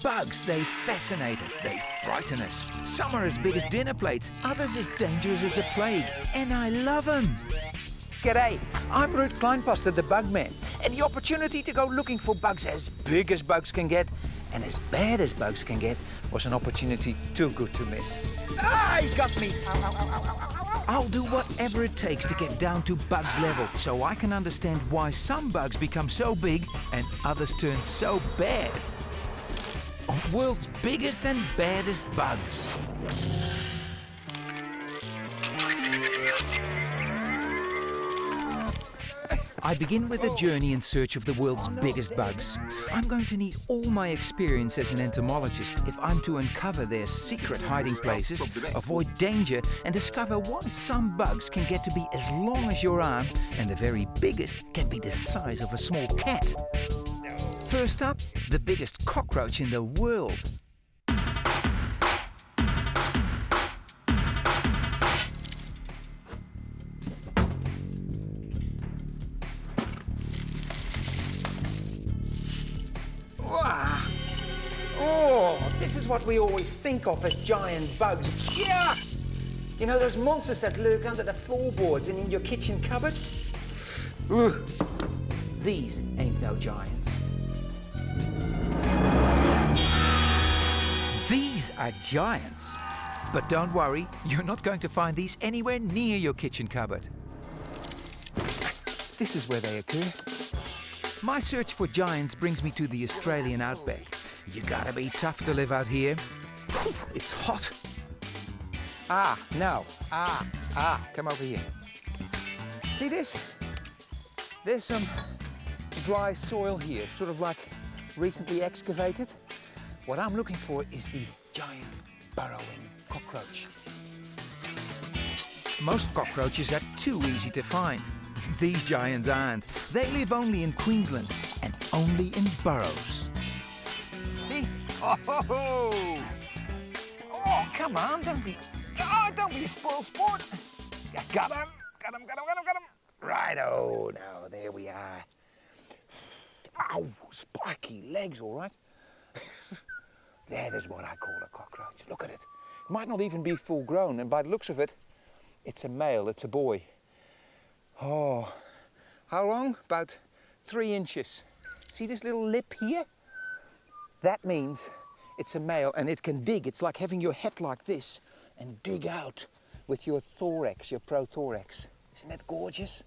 Bugs, they fascinate us, they frighten us. Some are as big as dinner plates, others as dangerous as the plague, and I love them. G'day, I'm Ruud Kleinpaste, the bug man, and the opportunity to go looking for bugs as big as bugs can get and as bad as bugs can get was an opportunity too good to miss. Ah, he got me! Ow, ow, ow, ow, ow, ow. I'll do whatever it takes to get down to bugs level so I can understand why some bugs become so big and others turn so bad. On world's biggest and baddest bugs. I begin with a journey in search of the world's biggest bugs. I'm going to need all my experience as an entomologist if I'm to uncover their secret hiding places, avoid danger, and discover why some bugs can get to be as long as your arm and the very biggest can be the size of a small cat. First up, the biggest cockroach in the world. Oh, this is what we always think of as giant bugs. Yeah! You know those monsters that lurk under the floorboards and in your kitchen cupboards? Ugh. These ain't no giants. These are giants. But don't worry, you're not going to find these anywhere near your kitchen cupboard. This is where they occur. My search for giants brings me to the Australian outback. You gotta be tough to live out here. It's hot. Come over here. See this? There's some dry soil here, sort of like recently excavated. What I'm looking for is the giant burrowing cockroach. Most cockroaches are too easy to find. These giants aren't. They live only in Queensland and only in burrows. See? Oh, come on, don't be a spoil sport. Got him. Righto, now there we are. Ow, spiky legs, all right. That is what I call a cockroach. Look at it. Might not even be full grown, and by the looks of it, it's a male, it's a boy. Oh, how long? About 3 inches. See this little lip here? That means it's a male and it can dig. It's like having your head like this and dig out with your thorax, your prothorax. Isn't that gorgeous?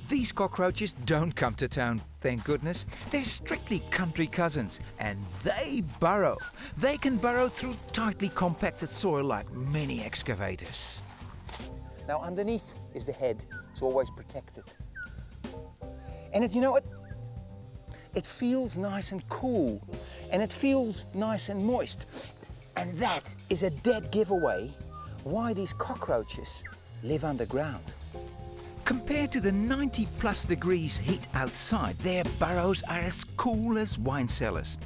These cockroaches don't come to town, thank goodness. They're strictly country cousins, and they burrow. They can burrow through tightly compacted soil like mini excavators. Now underneath is the head. It's always protected. And you know what? It feels nice and cool, and it feels nice and moist. And that is a dead giveaway why these cockroaches live underground. Compared to the 90+ degrees heat outside, their burrows are as cool as wine cellars.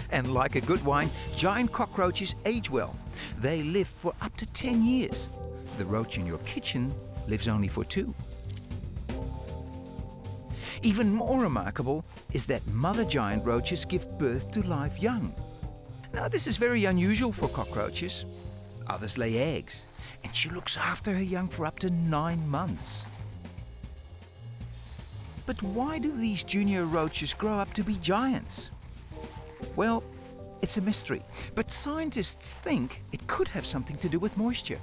And like a good wine, giant cockroaches age well. They live for up to 10 years. The roach in your kitchen lives only for 2. Even more remarkable is that mother giant roaches give birth to live young. Now, this is very unusual for cockroaches. Others lay eggs, and she looks after her young for up to 9 months. But why do these junior roaches grow up to be giants? Well, it's a mystery, but scientists think it could have something to do with moisture.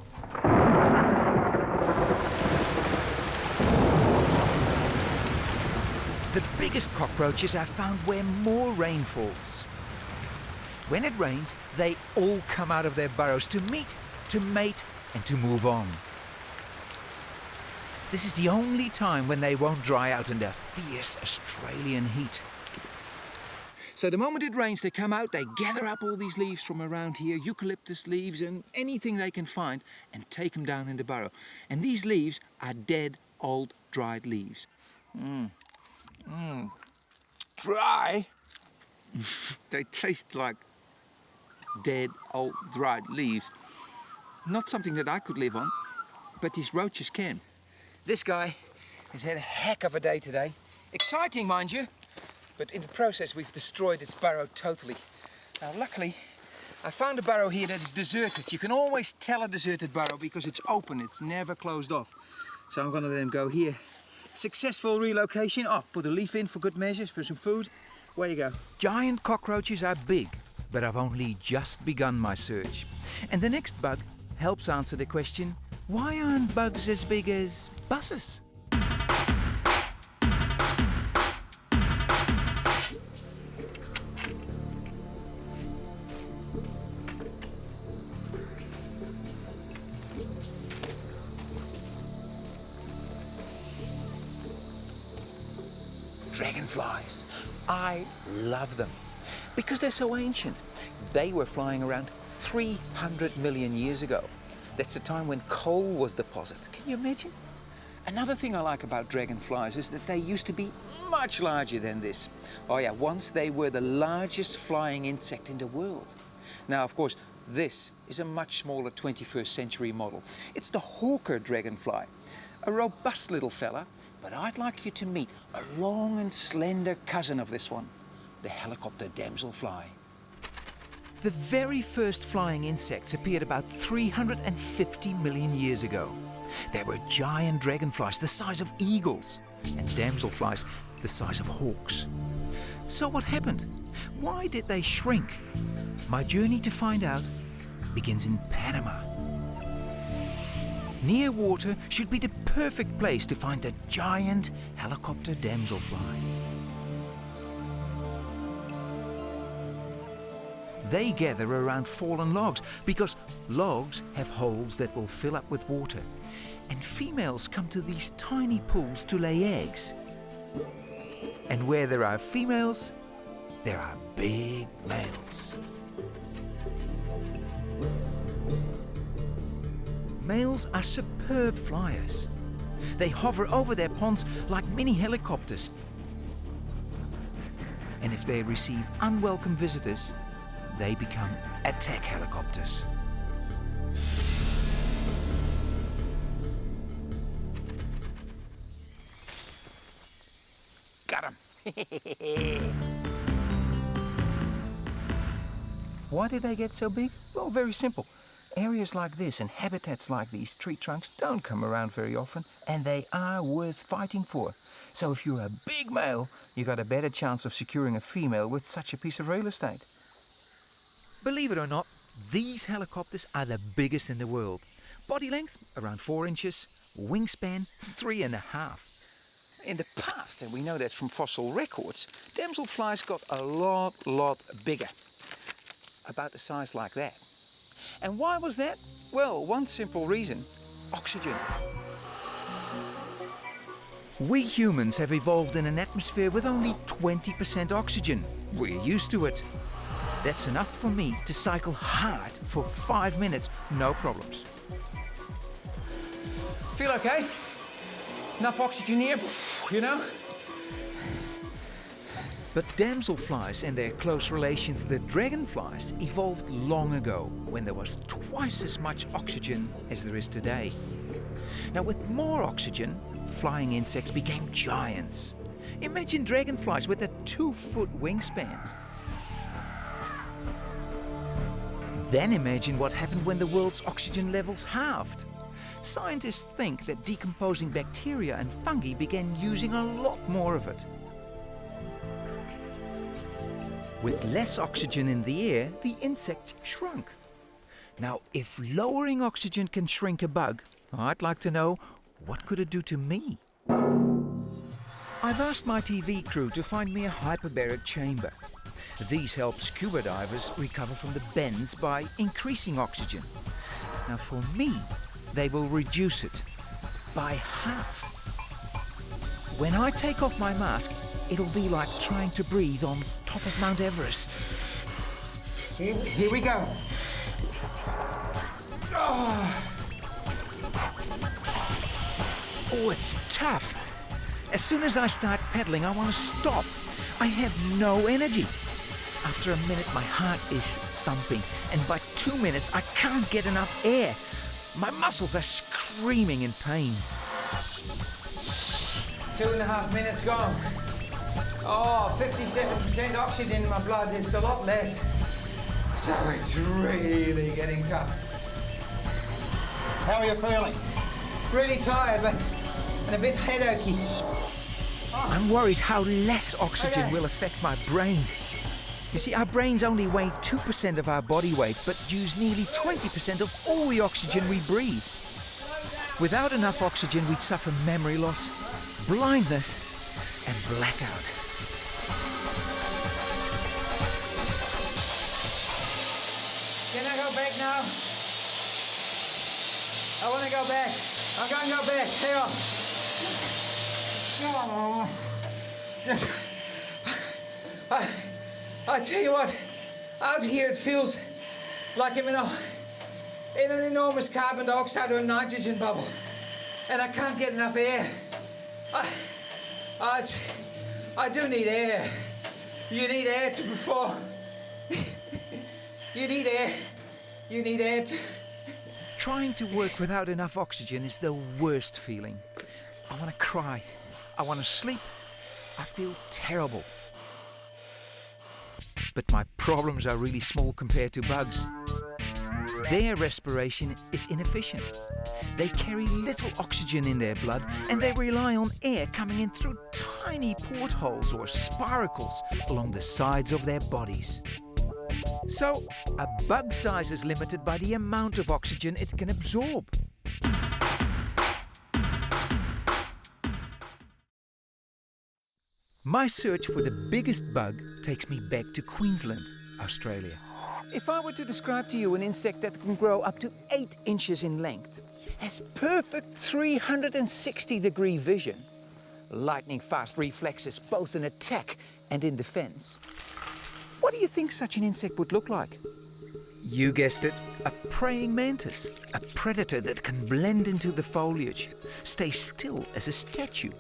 The biggest cockroaches are found where more rain falls. When it rains, they all come out of their burrows to meet, to mate, and to move on. This is the only time when they won't dry out in the fierce Australian heat. So the moment it rains, they come out, they gather up all these leaves from around here, eucalyptus leaves and anything they can find, and take them down in the burrow. And these leaves are dead, old, dried leaves. Dry? They taste like dead, old, dried leaves. Not something that I could live on, but these roaches can. This guy has had a heck of a day today. Exciting, mind you, but in the process we've destroyed its burrow totally. Now, luckily, I found a burrow here that is deserted. You can always tell a deserted burrow because it's open, it's never closed off. So I'm gonna let him go here. Successful relocation. Oh, put a leaf in for good measures, for some food. Where you go? Giant cockroaches are big, but I've only just begun my search. And the next bug helps answer the question, why aren't bugs as big as buses? Dragonflies. I love them because they're so ancient. They were flying around 300 million years ago. That's the time when coal was deposited. Can you imagine? Another thing I like about dragonflies is that they used to be much larger than this. Oh yeah, once they were the largest flying insect in the world. Now, of course, this is a much smaller 21st century model. It's the hawker dragonfly, a robust little fella. But I'd like you to meet a long and slender cousin of this one, the helicopter damselfly. The very first flying insects appeared about 350 million years ago. There were giant dragonflies the size of eagles and damselflies the size of hawks. So what happened? Why did they shrink? My journey to find out begins in Panama. Near water should be the perfect place to find the giant helicopter damselfly. They gather around fallen logs because logs have holes that will fill up with water, and females come to these tiny pools to lay eggs. And where there are females, there are big males. Males are superb flyers. They hover over their ponds like mini helicopters. And if they receive unwelcome visitors, they become attack helicopters. Got him. Why did they get so big? Well, very simple. Areas like this and habitats like these tree trunks don't come around very often, and they are worth fighting for. So if you're a big male, you got a better chance of securing a female with such a piece of real estate. Believe it or not, these helicopters are the biggest in the world. Body length, around 4 inches. Wingspan, 3.5. In the past, and we know that from fossil records, damselflies got a lot bigger. About the size like that. And why was that? Well, one simple reason: oxygen. We humans have evolved in an atmosphere with only 20% oxygen. We're used to it. That's enough for me to cycle hard for 5 minutes, no problems. Feel okay? Enough oxygen here, you know? But damselflies and their close relations, the dragonflies, evolved long ago when there was twice as much oxygen as there is today. Now, with more oxygen, flying insects became giants. Imagine dragonflies with a 2-foot wingspan. Then imagine what happened when the world's oxygen levels halved. Scientists think that decomposing bacteria and fungi began using a lot more of it. With less oxygen in the air, the insect shrunk. Now, if lowering oxygen can shrink a bug, I'd like to know, what could it do to me? I've asked my TV crew to find me a hyperbaric chamber. These help scuba divers recover from the bends by increasing oxygen. Now, for me, they will reduce it by half. When I take off my mask, it'll be like trying to breathe on top of Mount Everest. Here we go. Oh, it's tough. As soon as I start pedaling, I want to stop. I have no energy. After a minute, my heart is thumping, and by 2 minutes, I can't get enough air. My muscles are screaming in pain. 2.5 minutes gone. Oh, 57% oxygen in my blood. It's a lot less. So it's really getting tough. How are you feeling? Really tired, but and a bit headachy. I'm worried how less oxygen will affect my brain. You see, our brains only weigh 2% of our body weight, but use nearly 20% of all the oxygen we breathe. Without enough oxygen, we'd suffer memory loss, blindness, and blackout. Can I go back now? I want to go back. I'm going to go back. Hang on. I tell you what, out here it feels like I'm in an enormous carbon dioxide or nitrogen bubble, and I can't get enough air. I do need air. You need air to perform. You need air. You need air to... Trying to work without enough oxygen is the worst feeling. I want to cry. I want to sleep. I feel terrible. But my problems are really small compared to bugs. Their respiration is inefficient. They carry little oxygen in their blood, and they rely on air coming in through tiny portholes or spiracles along the sides of their bodies. So, a bug size is limited by the amount of oxygen it can absorb. My search for the biggest bug takes me back to Queensland, Australia. If I were to describe to you an insect that can grow up to 8 inches in length, has perfect 360-degree vision, lightning-fast reflexes both in attack and in defense, what do you think such an insect would look like? You guessed it, a praying mantis, a predator that can blend into the foliage, stay still as a statue,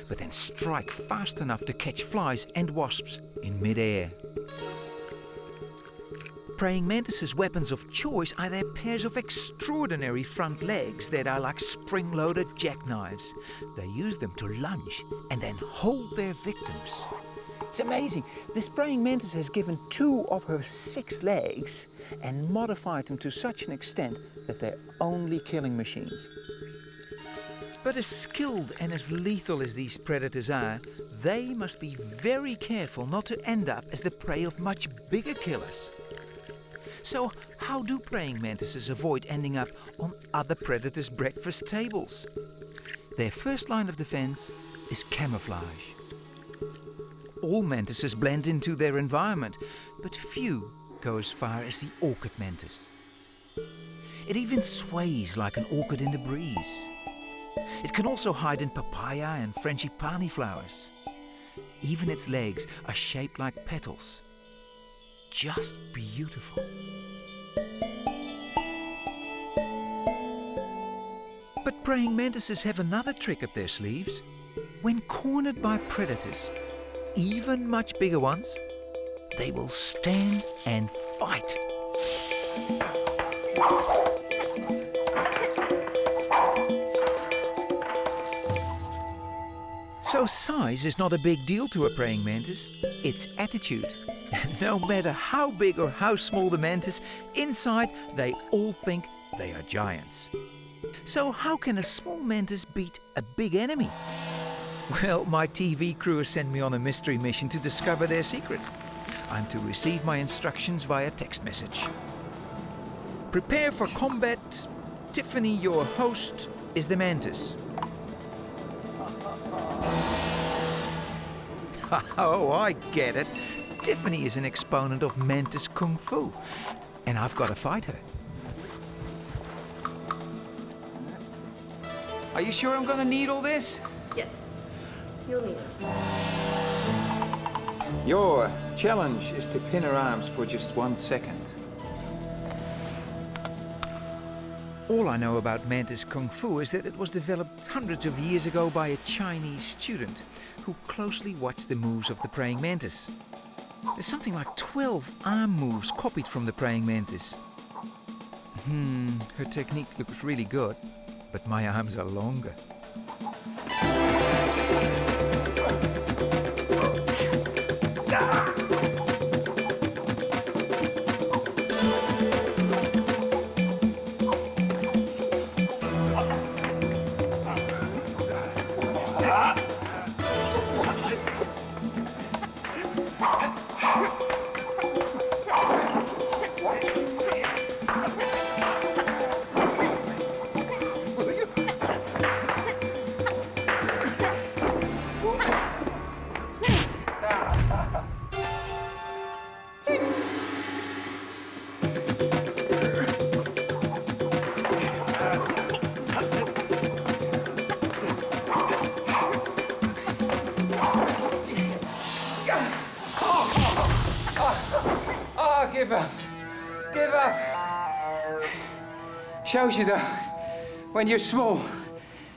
but then strike fast enough to catch flies and wasps in mid-air. Praying mantises' weapons of choice are their pairs of extraordinary front legs that are like spring-loaded jackknives. They use them to lunge and then hold their victims. It's amazing. This praying mantis has given 2 of her 6 legs and modified them to such an extent that they're only killing machines. But as skilled and as lethal as these predators are, they must be very careful not to end up as the prey of much bigger killers. So how do praying mantises avoid ending up on other predators' breakfast tables? Their first line of defense is camouflage. All mantises blend into their environment, but few go as far as the orchid mantis. It even sways like an orchid in the breeze. It can also hide in papaya and frangipani flowers. Even its legs are shaped like petals. Just beautiful. But praying mantises have another trick up their sleeves. When cornered by predators, even much bigger ones, they will stand and fight. So size is not a big deal to a praying mantis, it's attitude. No matter how big or how small the mantis, inside they all think they are giants. So how can a small mantis beat a big enemy? Well, my TV crew has sent me on a mystery mission to discover their secret. I'm to receive my instructions via text message. Prepare for combat. Tiffany, your host, is the mantis. Oh, I get it. Tiffany is an exponent of mantis kung fu, and I've got to fight her. Are you sure I'm going to need all this? Yes, you'll need it. Your challenge is to pin her arms for just 1 second. All I know about mantis kung fu is that it was developed hundreds of years ago by a Chinese student who closely watched the moves of the praying mantis. There's something like 12 arm moves copied from the praying mantis. Her technique looks really good, but my arms are longer. Give up. Give up. Shows you though, when you're small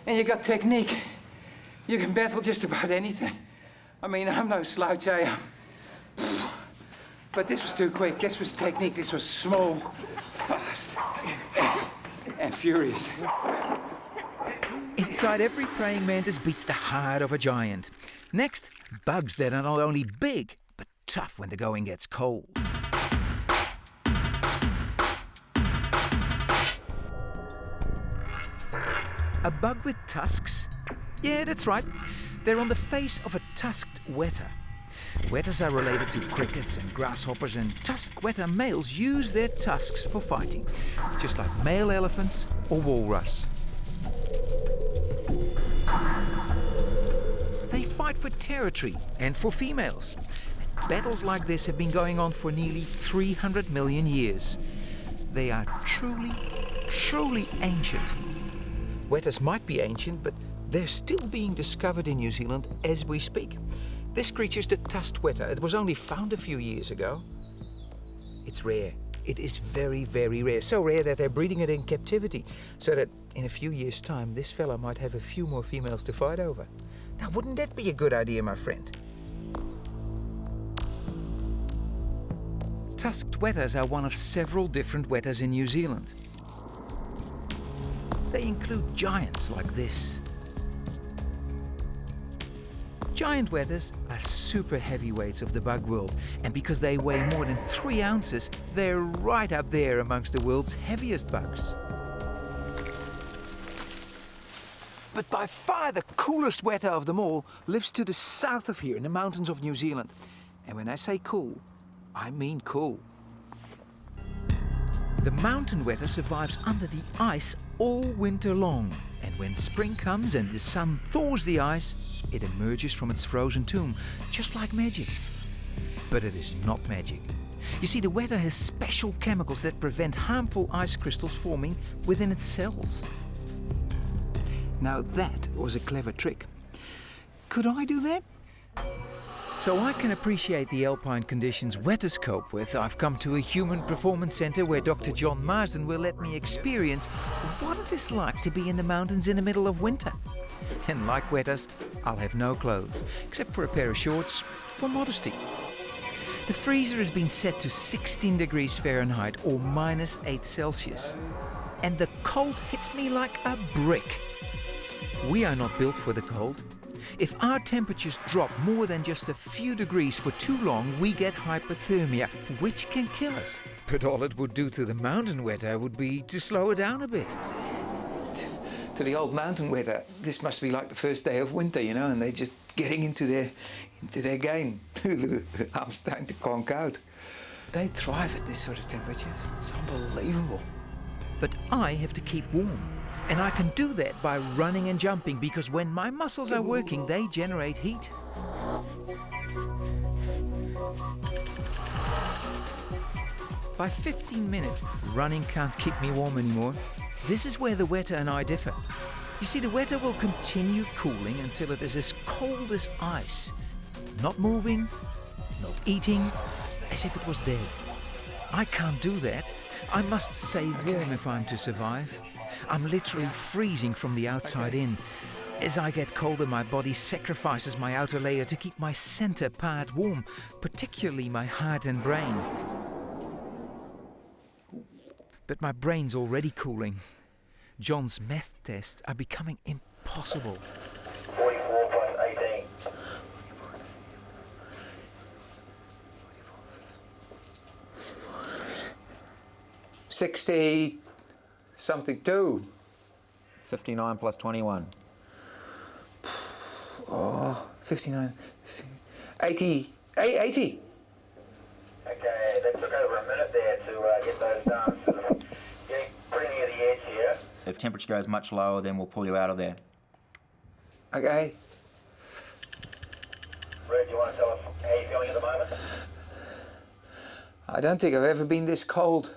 and you got technique, you can battle just about anything. I mean, I'm no slouch, I am. But this was too quick. This was technique. This was small, fast, and furious. Inside every praying mantis beats the heart of a giant. Next, bugs that are not only big, but tough when the going gets cold. A bug with tusks? Yeah, that's right. They're on the face of a tusked Wētā. Wētās are related to crickets and grasshoppers, and tusked Wētā males use their tusks for fighting, just like male elephants or walrus. They fight for territory and for females. And battles like this have been going on for nearly 300 million years. They are truly, truly ancient. Wētās might be ancient, but they're still being discovered in New Zealand as we speak. This creature's the tusked Wētā. It was only found a few years ago. It's rare. It is very, very rare. So rare that they're breeding it in captivity, so that in a few years' time, this fella might have a few more females to fight over. Now, wouldn't that be a good idea, my friend? Tusked Wētās are one of several different Wētās in New Zealand. They include giants like this. Giant Wētās are super heavyweights of the bug world, and because they weigh more than 3 ounces, they're right up there amongst the world's heaviest bugs. But by far the coolest Wētā of them all lives to the south of here in the mountains of New Zealand. And when I say cool, I mean cool. The mountain Wētā survives under the ice all winter long, and when spring comes and the sun thaws the ice, it emerges from its frozen tomb, just like magic. But it is not magic. You see, the Wētā has special chemicals that prevent harmful ice crystals forming within its cells. Now that was a clever trick. Could I do that? So I can appreciate the alpine conditions Wētās cope with. I've come to a human performance centre where Dr. John Marsden will let me experience what it is like to be in the mountains in the middle of winter. And like Wētās, I'll have no clothes, except for a pair of shorts for modesty. The freezer has been set to 16 degrees Fahrenheit or -8 Celsius. And the cold hits me like a brick. We are not built for the cold. If our temperatures drop more than just a few degrees for too long, we get hypothermia, which can kill us. But all it would do to the mountain Wētā would be to slow it down a bit. To the old mountain Wētā, this must be like the first day of winter, you know, and they're just getting into their game. I'm starting to conk out. They thrive at this sort of temperatures. It's unbelievable. But I have to keep warm. And I can do that by running and jumping, because when my muscles are working, they generate heat. By 15 minutes, running can't keep me warm anymore. This is where the Wētā and I differ. You see, the Wētā will continue cooling until it is as cold as ice. Not moving, not eating, as if it was dead. I can't do that. I must stay warm if I'm to survive. I'm literally freezing from the outside in. As I get colder, my body sacrifices my outer layer to keep my center part warm, particularly my heart and brain. But my brain's already cooling. John's meth tests are becoming impossible. 44.18. 60 something too. 59 plus 21. Oh, 59. 80. 80. get those getting pretty near the edge here. If temperature goes much lower, then we'll pull you out of there. Okay. Ruud, do you want to tell us how you're feeling at the moment? I don't think I've ever been this cold.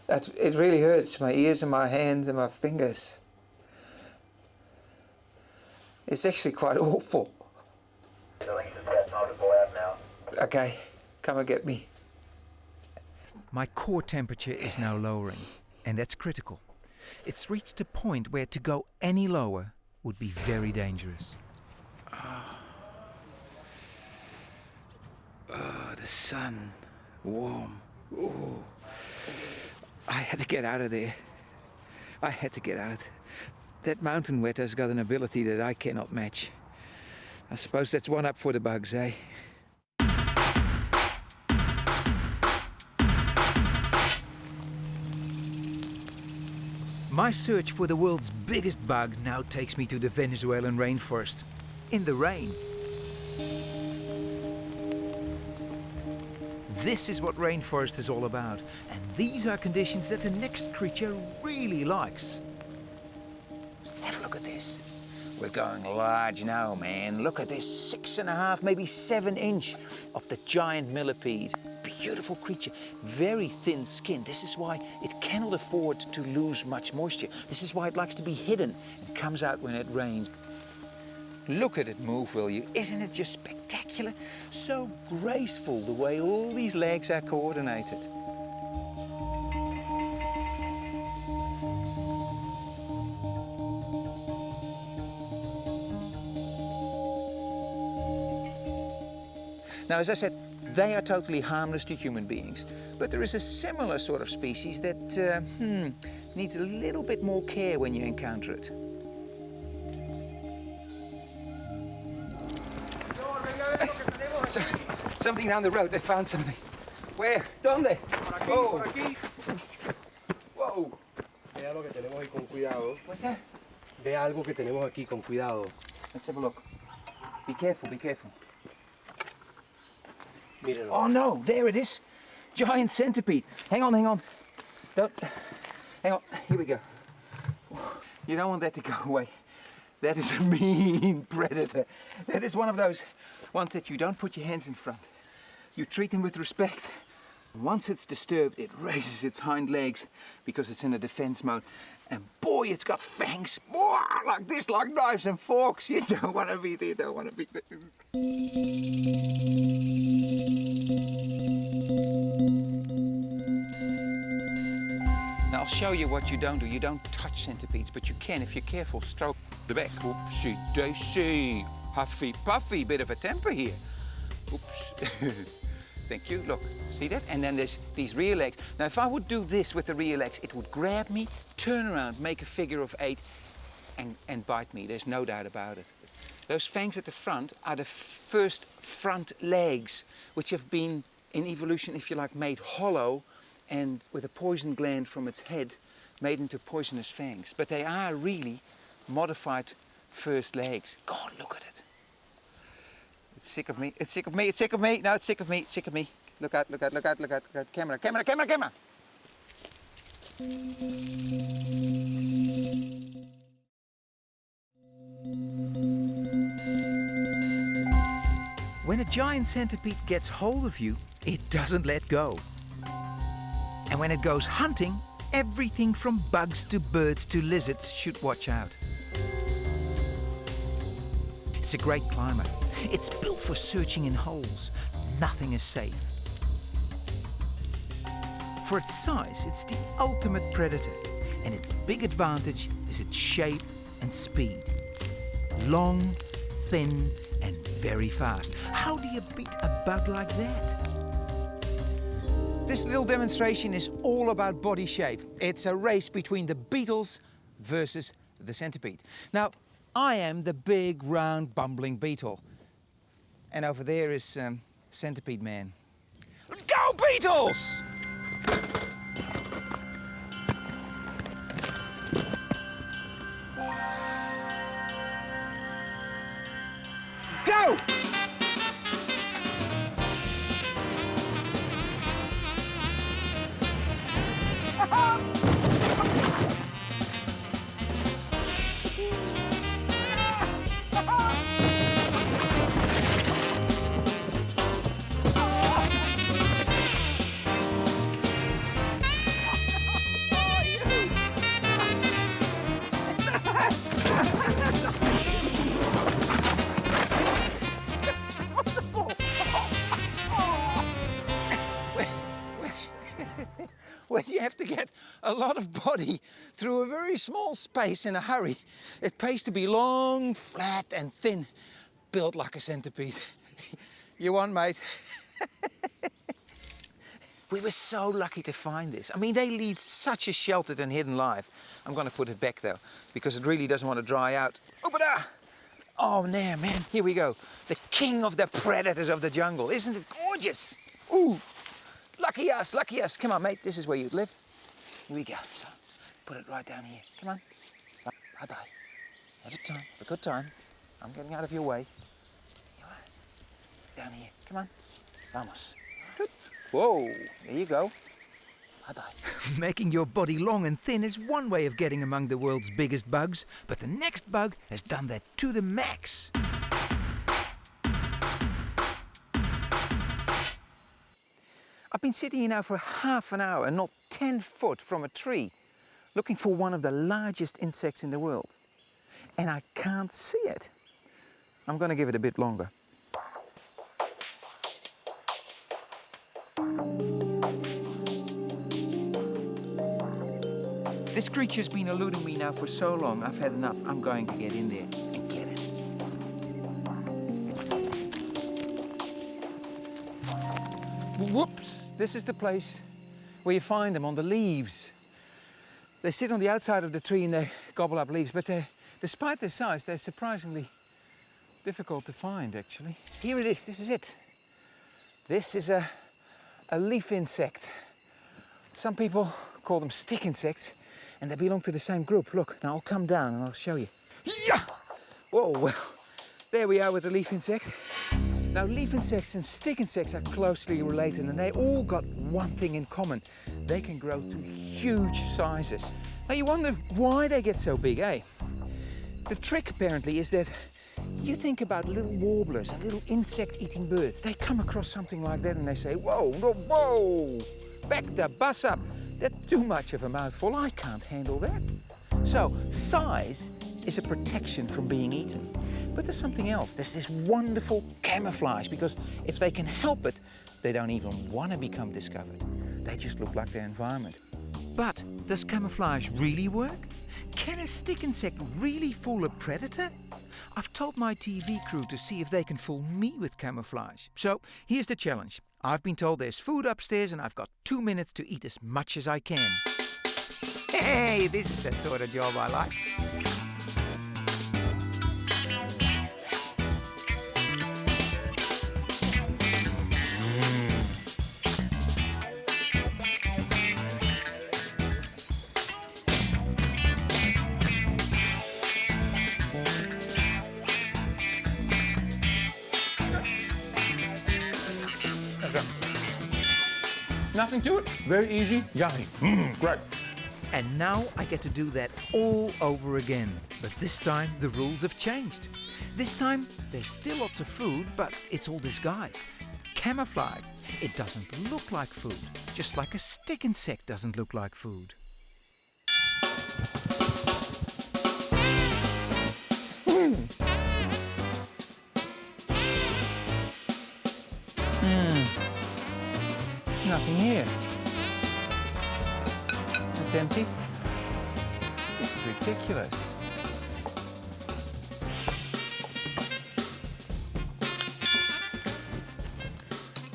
It really hurts, my ears and my hands and my fingers. It's actually quite awful. I think it's just about time to pull out now. Okay, come and get me. My core temperature is now lowering, and that's critical. It's reached a point where to go any lower would be very dangerous. Oh, the sun, warm. Ooh. I had to get out of there. I had to get out. That mountain Wētā's got an ability that I cannot match. I suppose that's one up for the bugs, eh? My search for the world's biggest bug now takes me to the Venezuelan rainforest, in the rain. This is what rainforest is all about, and these are conditions that the next creature really likes. Have a look at this. We're going large now, man. Look at this, 6.5, maybe 7 inch of the giant millipede. Beautiful creature, very thin skin. This is why it cannot afford to lose much moisture. This is why it likes to be hidden and comes out when it rains. Look at it move, will you? Isn't it just spectacular? So graceful the way all these legs are coordinated. Now, as I said, they are totally harmless to human beings, but there is a similar sort of species that needs a little bit more care when you encounter it. Something down the road, they found something. Where? ¿Dónde? Oh. Whoa. Ve algo que tenemos ahí con cuidado. What's that? Ve algo que tenemos aquí con cuidado. Let's have a look. Be careful, be careful. Mírenlo. Oh no, there it is. Giant centipede. Hang on, hang on. Don't. Hang on, here we go. You don't want that to go away. That is a mean predator. That is one of those ones that you don't put your hands in front. You treat them with respect. Once it's disturbed, it raises its hind legs because it's in a defense mode. And boy, it's got fangs. Boy, like this, like knives and forks. You don't want to be there, you don't want to be there. Now I'll show you what you don't do. You don't touch centipedes, but you can, if you're careful, stroke the back. Oopsie daisy. Huffy puffy, bit of a temper here. Oops. Thank you. Look, see that? And then there's these rear legs. Now, if I would do this with the rear legs, it would grab me, turn around, make a figure of 8, and bite me. There's no doubt about it. Those fangs at the front are the first front legs, which have been, in evolution, if you like, made hollow and with a poison gland from its head made into poisonous fangs. But they are really modified first legs. God, look at it. It's sick of me, it's sick of me, it's sick of me. No, it's sick of me, it's sick of me. Look out, look out, look out, look out, look out. Camera, camera, camera, camera. When a giant centipede gets hold of you, it doesn't let go. And when it goes hunting, everything from bugs to birds to lizards should watch out. It's a great climber. It's built for searching in holes. Nothing is safe. For its size, it's the ultimate predator, and its big advantage is its shape and speed. Long, thin, and very fast. How do you beat a bug like that? This little demonstration is all about body shape. It's a race between the beetles versus the centipede. Now, I am the big, round, bumbling beetle. And over there is Centipede Man. Go, Beetles! Go! when you have to get a lot of body through a very small space in a hurry, it pays to be long, flat and thin, built like a centipede. You want, mate? We were so lucky to find this. I mean, they lead such a sheltered and hidden life. I'm going to put it back, though, because it really doesn't want to dry out. Oh, there, man. Here we go. The king of the predators of the jungle. Isn't it gorgeous? Ooh, lucky us, lucky us. Come on, mate. This is where you'd live. Here we go. So, put it right down here. Come on. Bye-bye. Have a time. Have a good time. I'm getting out of your way. Here you are. Down here. Come on. Vamos. Good. Whoa, there you go. Bye-bye. Making your body long and thin is one way of getting among the world's biggest bugs, but the next bug has done that to the max. I've been sitting here now for half an hour, not 10 foot from a tree, looking for one of the largest insects in the world. And I can't see it. I'm going to give it a bit longer. This creature's been eluding me now for so long, I've had enough. I'm going to get in there and get it. Whoops! This is the place where you find them, on the leaves. They sit on the outside of the tree and they gobble up leaves, but despite their size, they're surprisingly difficult to find, actually. Here it is, this is it. This is a leaf insect. Some people call them stick insects, and they belong to the same group. Look, now I'll come down and I'll show you. Yeah! Whoa, well, there we are with the leaf insect. Now, leaf insects and stick insects are closely related, and they all got one thing in common. They can grow to huge sizes. Now, you wonder why they get so big, eh? The trick, apparently, is that you think about little warblers and little insect-eating birds. They come across something like that and they say, whoa, no, whoa, back the bus up. That's too much of a mouthful. I can't handle that. So, size is a protection from being eaten. But there's something else. There's this wonderful camouflage, because if they can help it, they don't even want to become discovered. They just look like their environment. But does camouflage really work? Can a stick insect really fool a predator? I've told my TV crew to see if they can fool me with camouflage. So here's the challenge. I've been told there's food upstairs and I've got 2 minutes to eat as much as I can. Hey, this is the sort of job I like. Nothing to it. Very easy. Yummy. Great. And now I get to do that all over again. But this time the rules have changed. This time there's still lots of food, but it's all disguised. Camouflage. It doesn't look like food, just like a stick insect doesn't look like food. Nothing here. It's empty. This is ridiculous.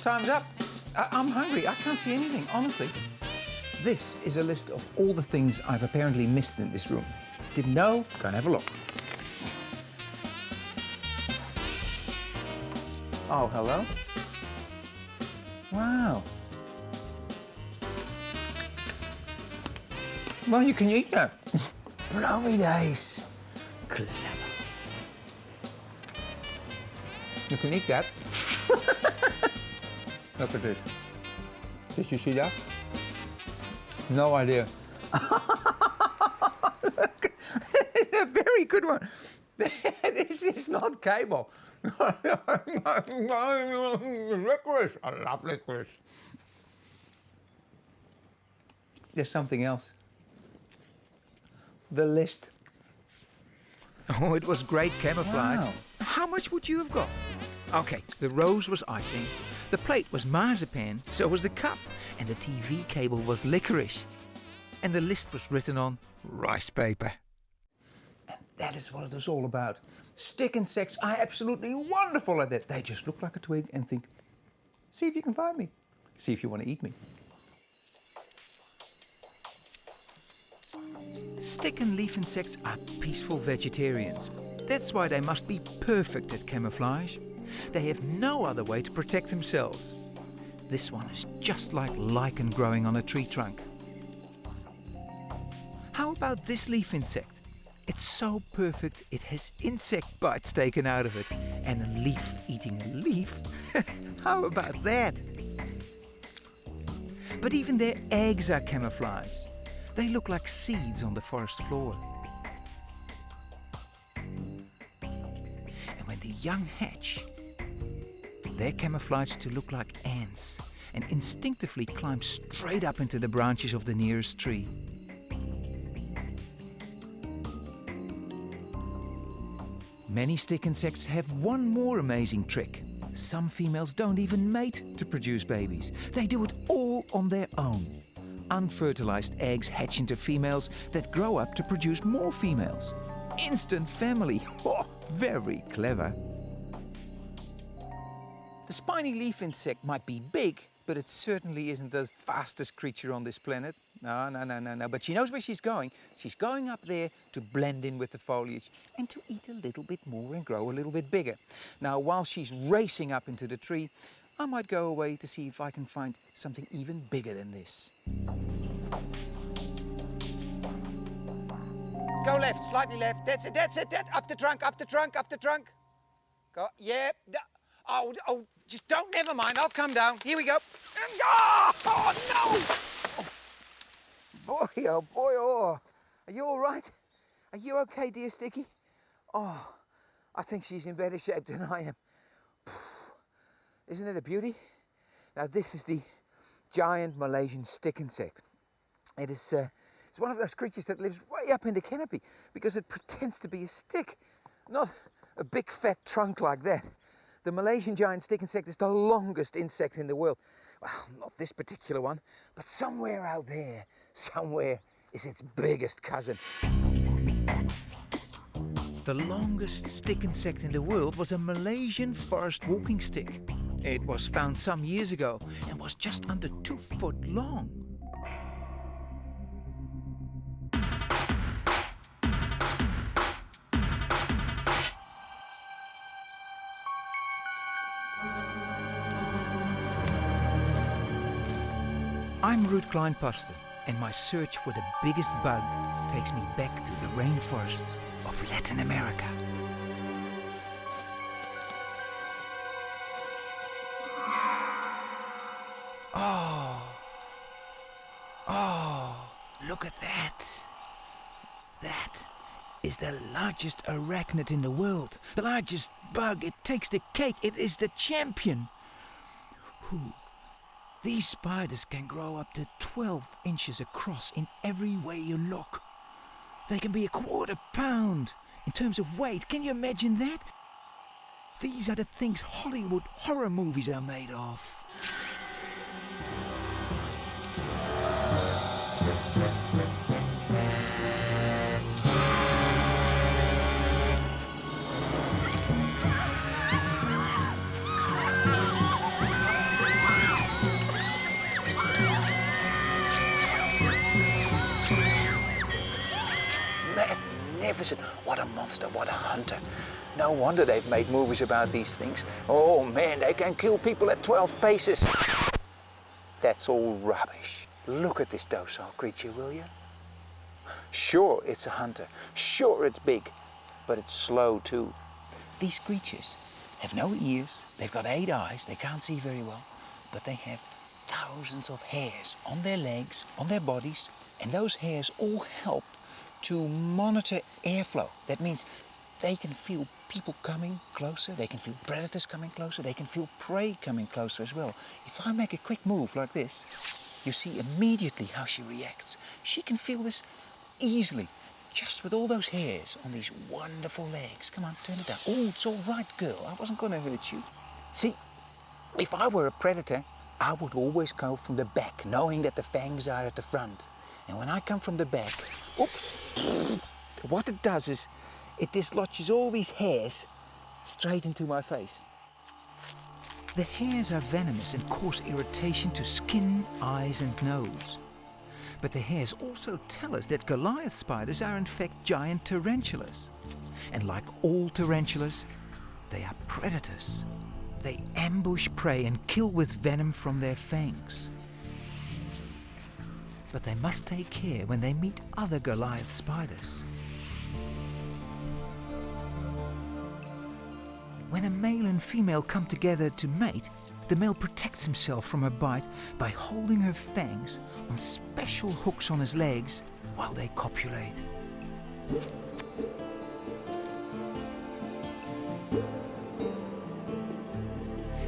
Time's up. I'm hungry. I can't see anything, honestly. This is a list of all the things I've apparently missed in this room. Didn't know? Go and have a look. Oh, hello. Wow. Well, you can eat that. Blowy days. Clever. You can eat that. Look at this. Did you see that? No idea. Look, a very good one. This is not cable. Licorice. I love licorice. There's something else. The list. Oh, it was great camouflage. Wow. How much would you have got? Okay, the rose was icing, The plate was marzipan, so was the cup, and the TV cable was licorice. And the list was written on rice paper. And that is what it is all about. Stick insects are absolutely wonderful at that. They just look like a twig and think, see if you can find me. See if you want to eat me. Stick and leaf insects are peaceful vegetarians. That's why they must be perfect at camouflage. They have no other way to protect themselves. This one is just like lichen growing on a tree trunk. How about this leaf insect? It's so perfect it has insect bites taken out of it. And a leaf eating a leaf? How about that? But even their eggs are camouflaged. They look like seeds on the forest floor. And when the young hatch, they're camouflaged to look like ants and instinctively climb straight up into the branches of the nearest tree. Many stick insects have one more amazing trick. Some females don't even mate to produce babies. They do it all on their own. Unfertilized eggs hatch into females that grow up to produce more females. Instant family. Oh, very clever. The spiny leaf insect might be big, but it certainly isn't the fastest creature on this planet. No. But she knows where she's going. She's going up there to blend in with the foliage and to eat a little bit more and grow a little bit bigger. Now, while she's racing up into the tree, I might go away to see if I can find something even bigger than this. Go left, slightly left. That's it. Up the trunk, up the trunk, up the trunk. Go, yeah. Oh, just don't, never mind. I'll come down. Here we go. Oh no! Boy, oh. Are you all right? Are you okay, dear Sticky? Oh, I think she's in better shape than I am. Isn't it a beauty? Now, this is the giant Malaysian stick insect. It is it's one of those creatures that lives way up in the canopy because it pretends to be a stick, not a big fat trunk like that. The Malaysian giant stick insect is the longest insect in the world. Well, not this particular one, but somewhere out there, somewhere is its biggest cousin. The longest stick insect in the world was a Malaysian forest walking stick. It was found some years ago and was just under 2 foot long. I'm Ruud Kleinpaste, and my search for the biggest bug takes me back to the rainforests of Latin America. Oh, look at that. That is the largest arachnid in the world. The largest bug. It takes the cake. It is the champion. These spiders can grow up to 12 inches across in every way you look. They can be a quarter pound in terms of weight. Can you imagine that? These are the things Hollywood horror movies are made of. Magnificent. What a monster, what a hunter. No wonder they've made movies about these things. Oh man, they can kill people at 12 paces. That's all rubbish. Look at this docile creature, will you? Sure, it's a hunter. Sure, it's big, but it's slow too. These creatures have no ears. They've got 8 eyes. They can't see very well, but they have thousands of hairs on their legs, on their bodies, and those hairs all help to monitor airflow. That means they can feel people coming closer, they can feel predators coming closer, they can feel prey coming closer as well. If I make a quick move like this, you see immediately how she reacts. She can feel this easily, just with all those hairs on these wonderful legs. Come on, turn it down. Oh, it's all right, girl. I wasn't going to hurt you. See, If I were a predator, I would always go from the back, knowing that the fangs are at the front. And when I come from the back, oops, what it does is it dislodges all these hairs straight into my face. The hairs are venomous and cause irritation to skin, eyes and nose. But the hairs also tell us that Goliath spiders are in fact giant tarantulas. And like all tarantulas, they are predators. They ambush prey and kill with venom from their fangs. But they must take care when they meet other Goliath spiders. When a male and female come together to mate, the male protects himself from a bite by holding her fangs on special hooks on his legs while they copulate.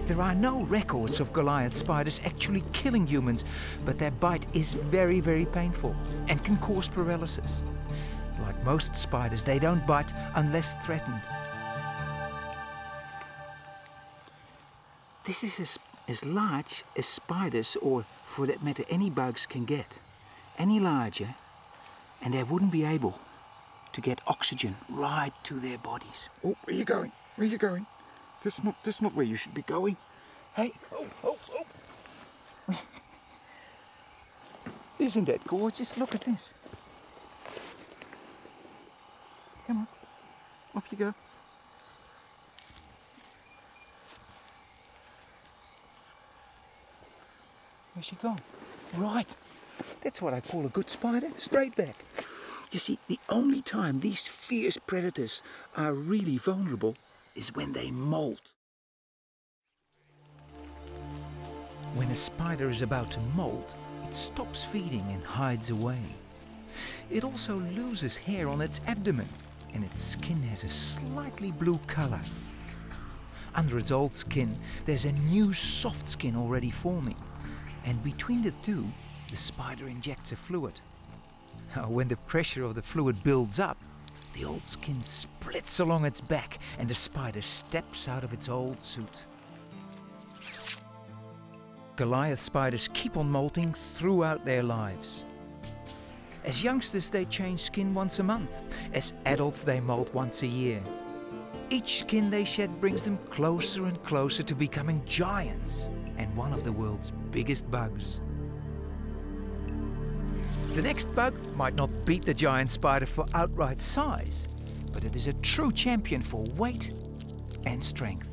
There are no records of Goliath spiders actually killing humans, but their bite is very, very painful and can cause paralysis. Like most spiders, they don't bite unless threatened. This is as large as spiders, or for that matter any bugs, can get. Any larger, and they wouldn't be able to get oxygen right to their bodies. Oh, where are you going? Where are you going? That's not where you should be going. Hey, oh. Isn't that gorgeous? Look at this. Come on, off you go. Where's she gone? Right. That's what I call a good spider. Straight back. You see, the only time these fierce predators are really vulnerable is when they molt. When a spider is about to molt, it stops feeding and hides away. It also loses hair on its abdomen, and its skin has a slightly blue color. Under its old skin, there's a new soft skin already forming. And between the two, the spider injects a fluid. Now, when the pressure of the fluid builds up, the old skin splits along its back and the spider steps out of its old suit. Goliath spiders keep on molting throughout their lives. As youngsters, they change skin once a month. As adults, they molt once a year. Each skin they shed brings them closer and closer to becoming giants and one of the world's biggest bugs. The next bug might not beat the giant spider for outright size, but it is a true champion for weight and strength.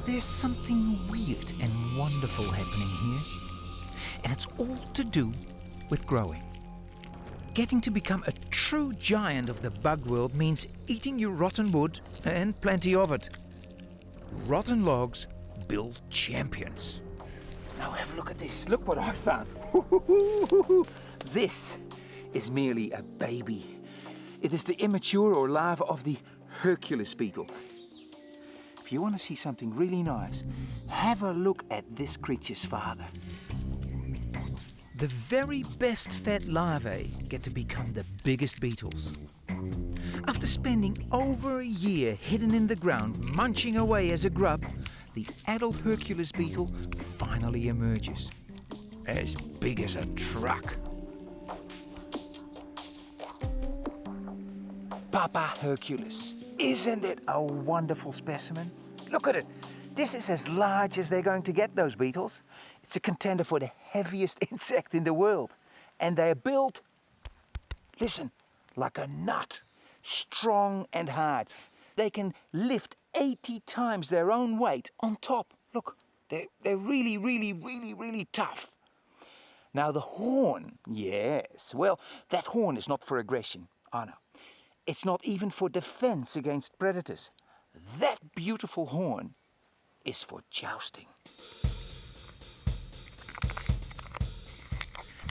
There's something weird and wonderful happening here, and it's all to do with growing. Getting to become a true giant of the bug world means eating your rotten wood, and plenty of it. Rotten logs build champions. Now have a look at this. Look what I found. This is merely a baby. It is the immature or larva of the Hercules beetle. If you want to see something really nice, have a look at this creature's father. The very best fed larvae get to become the biggest beetles. After spending over a year hidden in the ground, munching away as a grub, the adult Hercules beetle finally emerges. As big as a truck. Papa Hercules. Isn't it a wonderful specimen? Look at it. This is as large as they're going to get, those beetles. It's a contender for the heaviest insect in the world. And they're built, listen, like a nut. Strong and hard. They can lift 80 times their own weight on top. Look, they're really tough. Now the horn, yes, well, that horn is not for aggression. Oh no. It's not even for defense against predators. That beautiful horn is for jousting.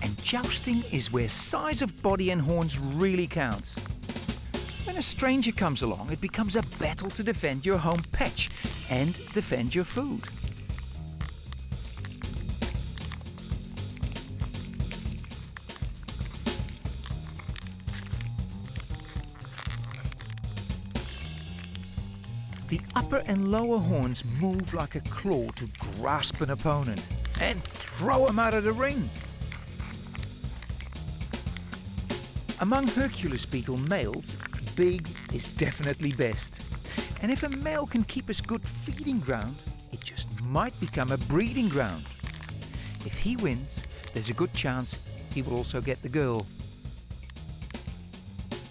And jousting is where size of body and horns really counts. When a stranger comes along, it becomes a battle to defend your home patch and defend your food. The upper and lower horns move like a claw to grasp an opponent and throw him out of the ring. Among Hercules beetle males, big is definitely best. And if a male can keep a good feeding ground, it just might become a breeding ground. If he wins, there's a good chance he will also get the girl.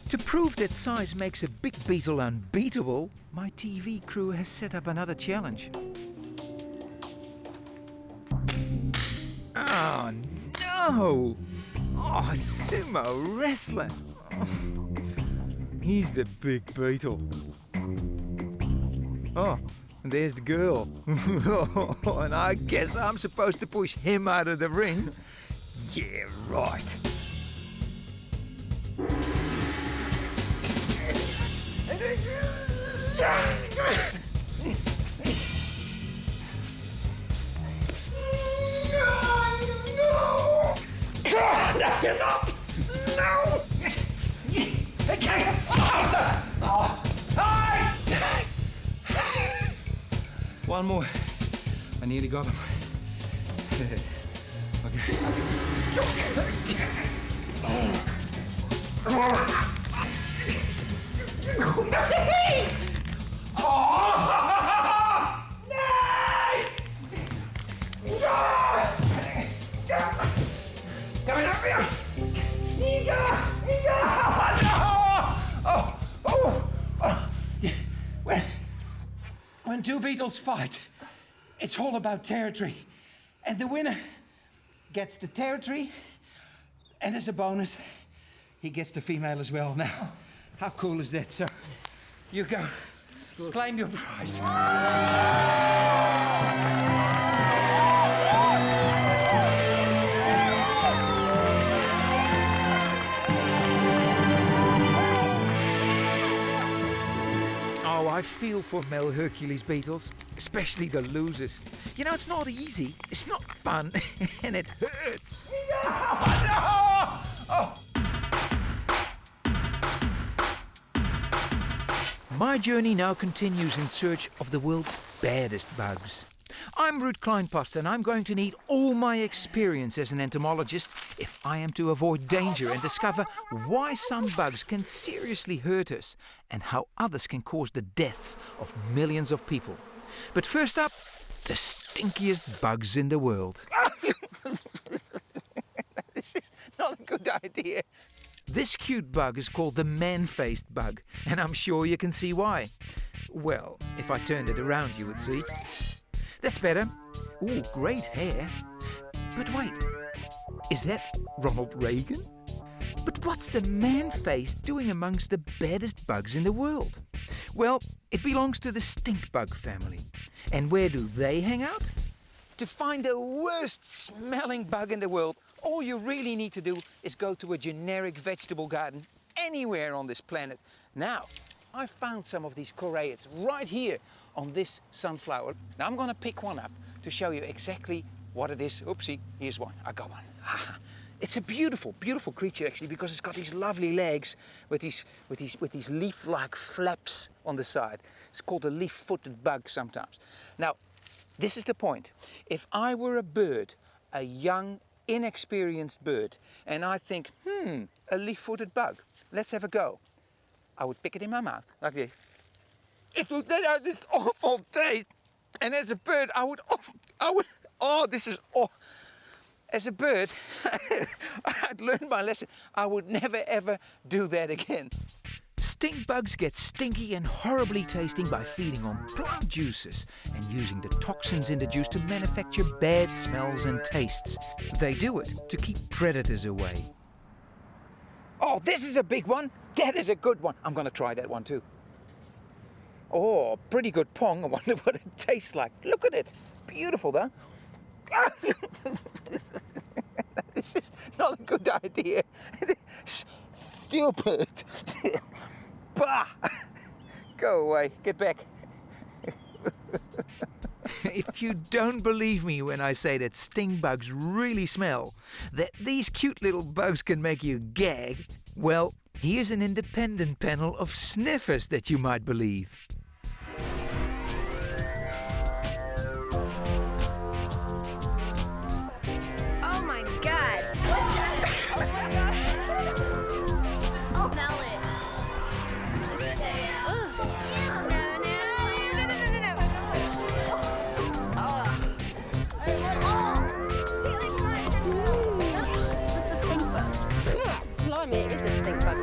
To prove that size makes a big beetle unbeatable, my TV crew has set up another challenge. Oh no! Oh, a sumo wrestler! He's the big beetle. Oh, and there's the girl. And I guess I'm supposed to push him out of the ring? Yeah, right. Get up! No! One more. I nearly got him. When two beetles fight, it's all about territory. And the winner gets the territory, and as a bonus, he gets the female as well. Now, how cool is that? So, you go. Claim your prize. Oh, I feel for male Hercules beetles, especially the losers. You know, it's not easy, it's not fun, and it hurts. My journey now continues in search of the world's baddest bugs. I'm Ruud Kleinpaste, and I'm going to need all my experience as an entomologist if I am to avoid danger and discover why some bugs can seriously hurt us and how others can cause the deaths of millions of people. But first up, the stinkiest bugs in the world. This is not a good idea. This cute bug is called the man-faced bug, and I'm sure you can see why. Well, if I turned it around, you would see. That's better. Ooh, great hair. But wait, is that Ronald Reagan? But what's the man-face doing amongst the baddest bugs in the world? Well, it belongs to the stink bug family. And where do they hang out? To find the worst smelling bug in the world, all you really need to do is go to a generic vegetable garden anywhere on this planet. Now, I found some of these cockroaches right here on this sunflower. Now I'm gonna pick one up to show you exactly what it is. Oopsie, here's one, I got one. It's a beautiful, beautiful creature actually, because it's got these lovely legs with these leaf-like flaps on the side. It's called a leaf-footed bug sometimes. Now, this is the point. If I were a bird, a young, inexperienced bird, and I think, a leaf-footed bug, let's have a go. I would pick it in my mouth, like this. It would let out this awful taste. And as a bird, as a bird, I'd learned my lesson. I would never, ever do that again. Stink bugs get stinky and horribly tasting by feeding on plant juices and using the toxins in the juice to manufacture bad smells and tastes. They do it to keep predators away. Oh, this is a big one. That is a good one. I'm going to try that one too. Oh, pretty good pong. I wonder what it tastes like. Look at it. Beautiful, though. This is not a good idea. Stupid. Bah! Go away. Get back. If you don't believe me when I say that sting bugs really smell, that these cute little bugs can make you gag, well, here's an independent panel of sniffers that you might believe. Oh my god! Oh my god! Oh, smell it. Ugh. No. It's just a stink bug. Blimey, it is a stink bug.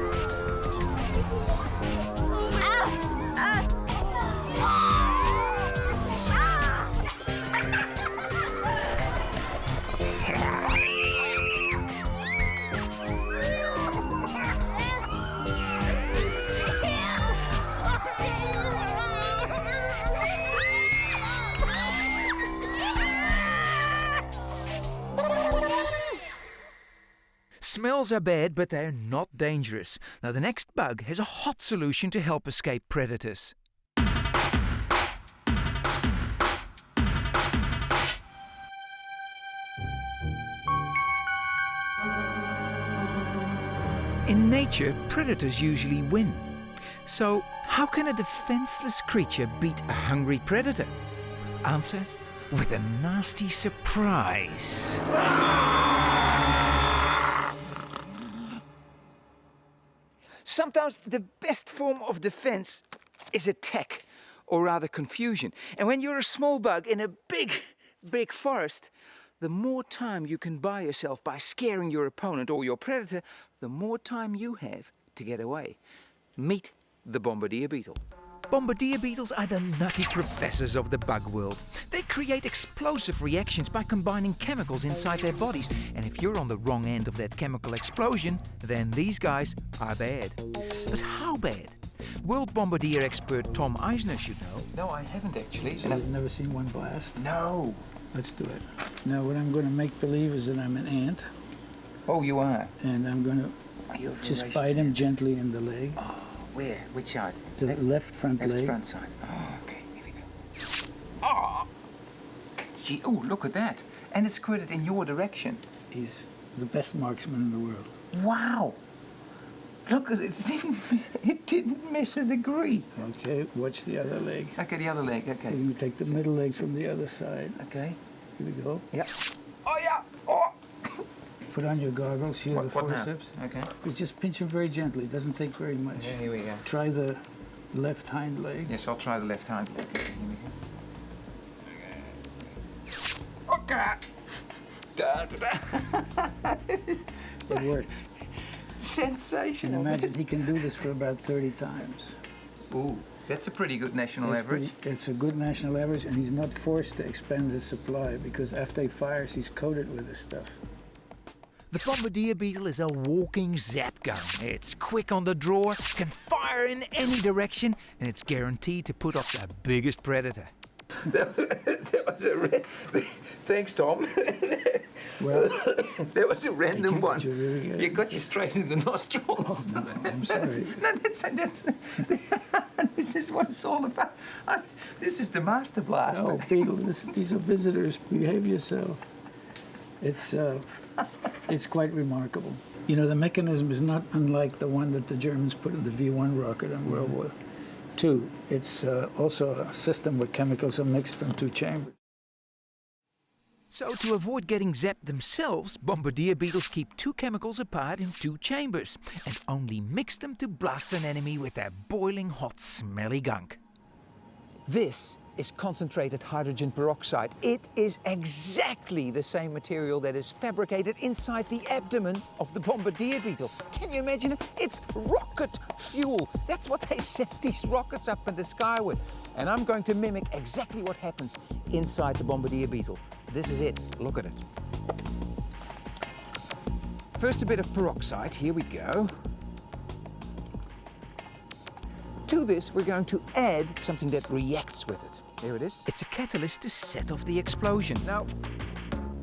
Smells are bad, but they're not dangerous. Now, the next bug has a hot solution to help escape predators. In nature, predators usually win. So, how can a defenseless creature beat a hungry predator? Answer: with a nasty surprise. Sometimes the best form of defense is attack, or rather confusion. And when you're a small bug in a big forest, the more time you can buy yourself by scaring your opponent or your predator, the more time you have to get away. Meet the Bombardier beetle. Bombardier beetles are the nutty professors of the bug world. They create explosive reactions by combining chemicals inside their bodies. And if you're on the wrong end of that chemical explosion, then these guys are bad. But how bad? World Bombardier expert Tom Eisner should know. No, I haven't actually. So you've never seen one blast? No. Let's do it. Now what I'm going to make believe is that I'm an ant, Oh, you are? and I'm going to You're a just voracious bite him ant. gently in the leg. Oh, where? Which side? The left front Left leg. front side. Oh, okay. Here we go. Oh! Gee, oh, look at that. And it's squirted in your direction. He's the best marksman in the world. Wow! Look at it. It didn't miss a degree. Okay, watch the other leg. Okay, the other leg. We're Okay. going to take the middle legs from the other side. Okay. Here we go. Yep. Oh, yeah. Oh! Put on your goggles, here the What now? forceps. Okay. Just pinch him very gently. It doesn't take very much. Yeah, here we go. Try the left hind leg. Yes, I'll try the left hand. Okay, here we go. Okay. It works. Sensational. And imagine he can do this for about 30 times. Ooh, that's a pretty good national average. It's a good national average, and he's not forced to expand his supply because after he fires, he's coated with this stuff. The Bombardier beetle is a walking zap gun. It's quick on the draw, can fire in any direction, and it's guaranteed to put off the biggest predator. That was a Thanks, Tom. Well, That was a random you one. really good. You got you straight in the nostrils. Oh, no, I'm sorry. No, that's this is what it's all about. This is the master blast. No, Beetle, these are visitors. Behave yourself. It's quite remarkable. You know, the mechanism is not unlike the one that the Germans put in the V-1 rocket in World War II. It's also a system where chemicals are mixed from two chambers. So to avoid getting zapped themselves, Bombardier beetles keep two chemicals apart in two chambers and only mix them to blast an enemy with their boiling hot smelly gunk. This is concentrated hydrogen peroxide. It is exactly the same material that is fabricated inside the abdomen of the Bombardier beetle. Can you imagine it? It's rocket fuel. That's what they set these rockets up in the sky with. And I'm going to mimic exactly what happens inside the Bombardier beetle. This is it. Look at it. First, a bit of peroxide. Here we go. To this, we're going to add something that reacts with it. There it is. It's a catalyst to set off the explosion. Now,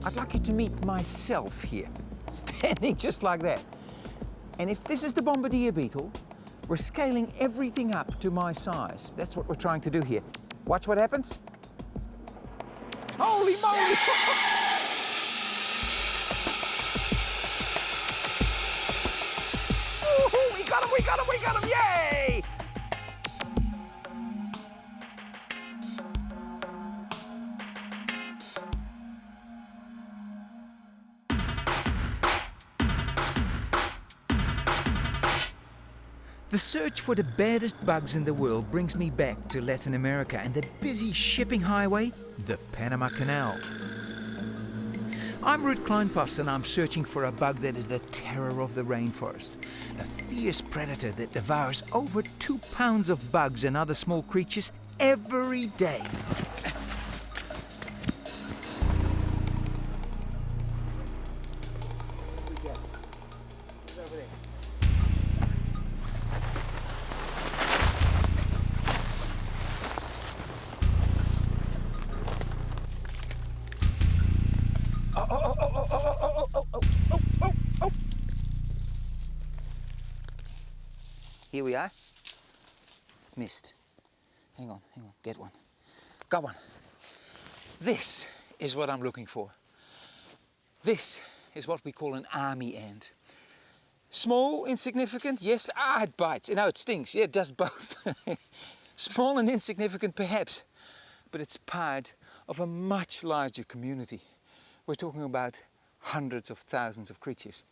I'd like you to meet myself here. standing just like that. And if this is the Bombardier beetle, we're scaling everything up to my size. That's what we're trying to do here. Watch what happens. Holy moly! Ooh, we got him, we got him, we got him, yay! The search for the baddest bugs in the world brings me back to Latin America and the busy shipping highway, the Panama Canal. I'm Ruud Kleinpaste and I'm searching for a bug that is the terror of the rainforest. A fierce predator that devours over 2 pounds of bugs and other small creatures every day. Here we are. Missed. Hang on, get one. Got one. This is what I'm looking for. This is what we call an army ant. Small, insignificant, yes. It bites. No, it stings. Yeah, it does both. Small and insignificant, perhaps, but it's part of a much larger community. We're talking about hundreds of thousands of creatures.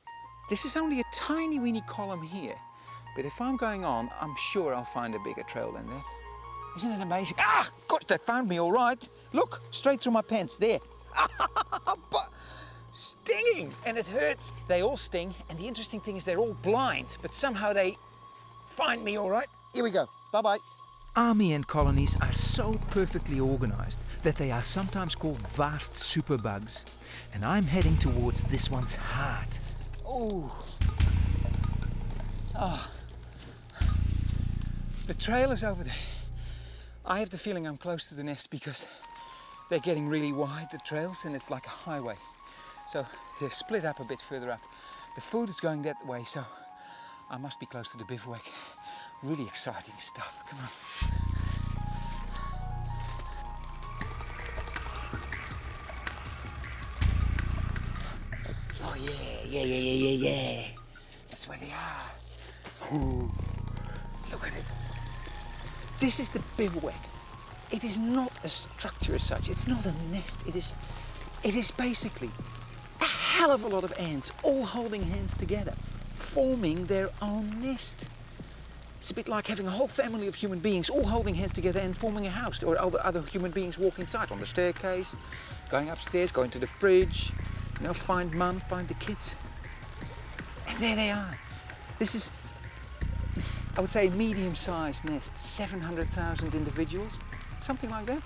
This is only a tiny weeny column here. But if I'm going on, I'm sure I'll find a bigger trail than that. Isn't it amazing? Ah, gosh, they found me all right. Look, straight through my pants, there. But stinging, and it hurts. They all sting, and the interesting thing is they're all blind, but somehow they find me all right. Here we go, bye-bye. Army ant colonies are so perfectly organized that they are sometimes called vast superbugs. And I'm heading towards this one's heart. Ooh. Ah. The trail is over there. I have the feeling I'm close to the nest because they're getting really wide, the trails, and it's like a highway. So they're split up a bit further up. The food is going that way, so I must be close to the bivouac. Really exciting stuff. Come on. Oh yeah. That's where they are. Ooh, look at it. This is the bivouac. It is not a structure as such. It's not a nest. It is basically a hell of a lot of ants all holding hands together, forming their own nest. It's a bit like having a whole family of human beings all holding hands together and forming a house, or other human beings walk inside on the staircase, going upstairs, going to the fridge, find mum, find the kids. And there they are. This is, I would say, a medium-sized nest, 700,000 individuals, something like that.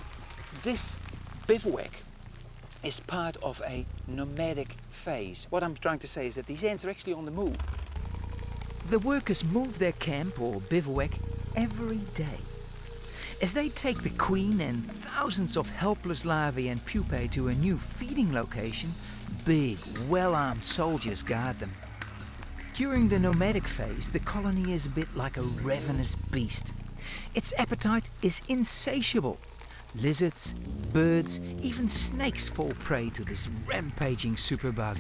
This bivouac is part of a nomadic phase. What I'm trying to say is that these ants are actually on the move. The workers move their camp or bivouac every day. As they take the queen and thousands of helpless larvae and pupae to a new feeding location, big, well-armed soldiers guard them. During the nomadic phase, the colony is a bit like a ravenous beast. Its appetite is insatiable. Lizards, birds, even snakes fall prey to this rampaging superbug.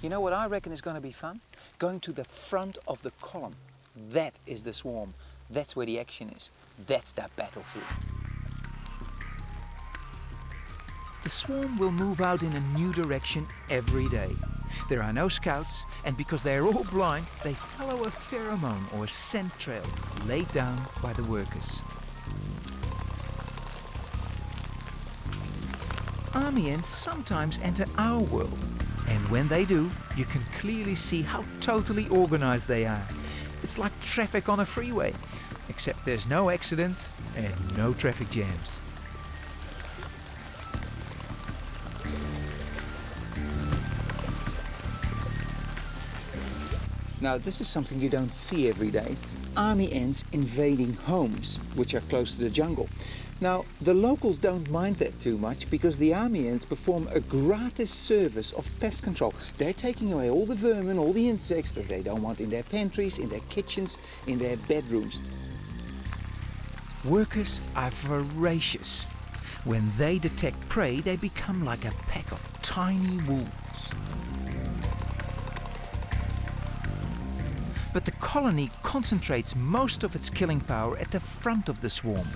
You know what I reckon is going to be fun? Going to the front of the column. That is the swarm. That's where the action is. That's that battlefield. The swarm will move out in a new direction every day. There are no scouts, and because they are all blind, they follow a pheromone or scent trail laid down by the workers. Army ants sometimes enter our world, and when they do, you can clearly see how totally organized they are. It's like traffic on a freeway, except there's no accidents and no traffic jams. Now, this is something you don't see every day. Army ants invading homes, which are close to the jungle. Now, the locals don't mind that too much because the army ants perform a gratis service of pest control. They're taking away all the vermin, all the insects that they don't want in their pantries, in their kitchens, in their bedrooms. Workers are voracious. When they detect prey, they become like a pack of tiny wolves. But the colony concentrates most of its killing power at the front of the swarm.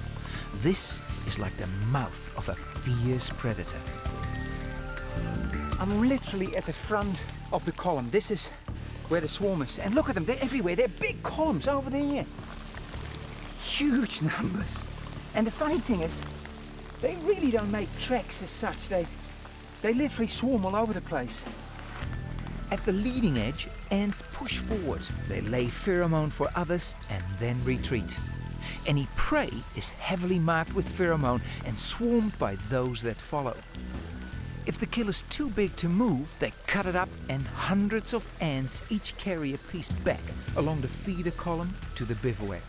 This is like the mouth of a fierce predator. I'm literally at the front of the column. This is where the swarm is. And look at them, they're everywhere. They're big columns over there. Huge numbers. And the funny thing is, they really don't make tracks as such. They literally swarm all over the place. At the leading edge, ants push forward. They lay pheromone for others and then retreat. Any prey is heavily marked with pheromone and swarmed by those that follow. If the kill is too big to move, they cut it up and hundreds of ants each carry a piece back along the feeder column to the bivouac.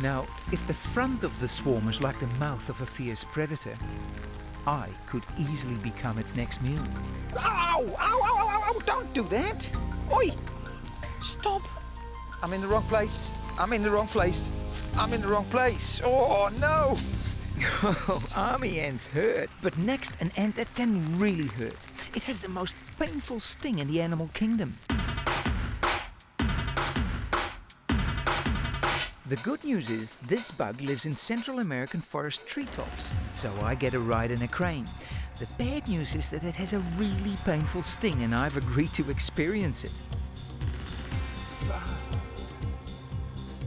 Now, if the front of the swarm is like the mouth of a fierce predator, I could easily become its next meal. Ow! Ow! Ow! Ow! Ow! Don't do that! Oi! Stop! I'm in the wrong place. I'm in the wrong place. I'm in the wrong place. Oh, no! Army ants hurt, but next an ant that can really hurt. It has the most painful sting in the animal kingdom. The good news is this bug lives in Central American forest treetops, so I get a ride in a crane. The bad news is that it has a really painful sting and I've agreed to experience it.